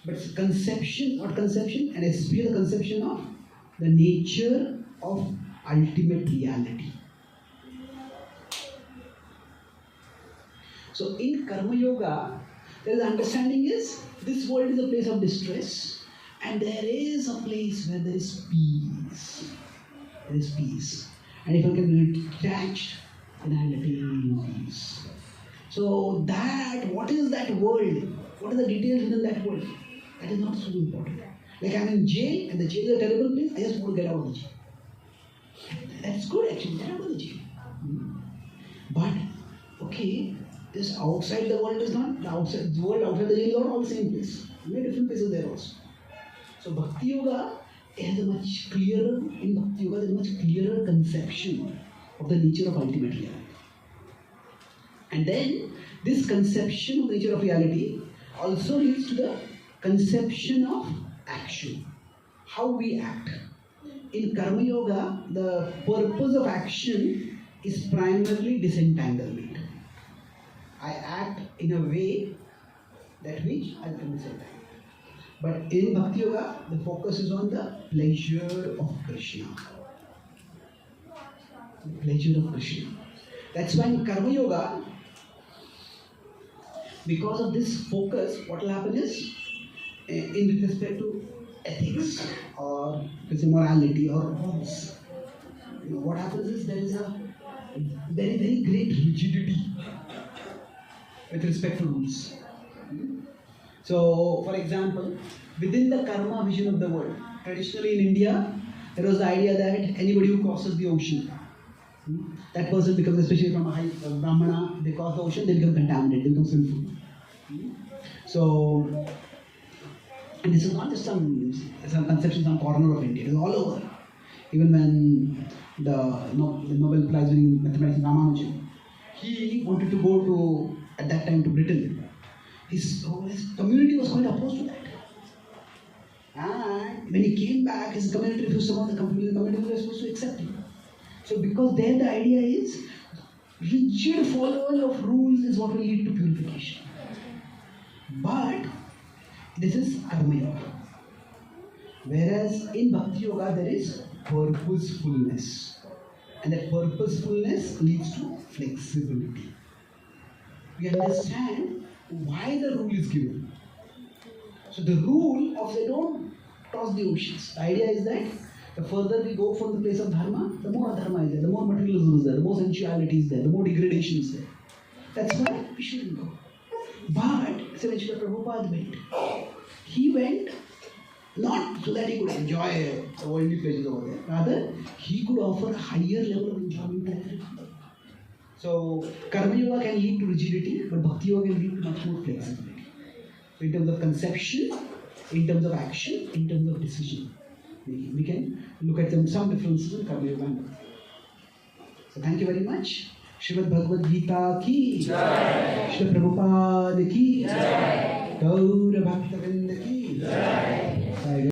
But conception, what conception? And especially the conception of the nature of ultimate reality. So in Karma Yoga, the understanding is this world is a place of distress. And there is a place where there is peace. There is peace. And if I can be detached, then I will attain peace. So what is that world? What are the details within that world? That is not so important. Like I'm in jail, and the jail is a terrible place, I just want to get out of the jail. That's good actually, get out of the jail. But, okay, this outside the world is not, the world outside the jail is not all the same place. Many different places there also. So Bhakti Yoga has a much clearer, in Bhakti Yoga there is a much clearer conception of the nature of ultimate reality. And then this conception of the nature of reality also leads to the conception of action. How we act. In Karma Yoga, the purpose of action is primarily disentanglement. I act in a way that which I can disentangle. But in Bhakti Yoga, the focus is on the pleasure of Krishna. The pleasure of Krishna. That's why in Karma Yoga, because of this focus, what will happen is, in respect to ethics or morality or rules. What happens is there is a very, very great rigidity with respect to rules. So, for example, within the karma vision of the world, traditionally in India, there was the idea that anybody who crosses the ocean, that person becomes, especially from a high Brahmana, they cross the ocean, they become contaminated, they become sinful. So, and this is not just some conception, some corner of India, it is all over. Even when the Nobel Prize winning mathematician Ramanujan, he wanted to go to, at that time, to Britain. His community was quite opposed to that. And when he came back, his community refused, some of the community were supposed to accept him. So because there the idea is, rigid following of rules is what will lead to purification. But this is karma yoga. Whereas in bhakti yoga there is purposefulness. And that purposefulness leads to flexibility. We understand why the rule is given. So the rule of say don't cross the oceans. The idea is that the further we go from the place of dharma, the more adharma is there, the more materialism is there, the more sensuality is there, the more degradation is there. That's why we shouldn't go. But, so when Srila Prabhupada went, he went not so that he could enjoy the worldly pleasures over there. Rather, he could offer a higher level of enjoyment to everyone. So, karma yoga can lead to rigidity, but bhakti yoga can lead to much more flexibility. So, in terms of conception, in terms of action, in terms of decision, we can look at some differences in karma yoga and bhakti. So, thank you very much. Srimad Bhagavad Gita ki Jai. Srila Prabhupada ki Jai. Gaura Bhakta Vrinda ki Jai.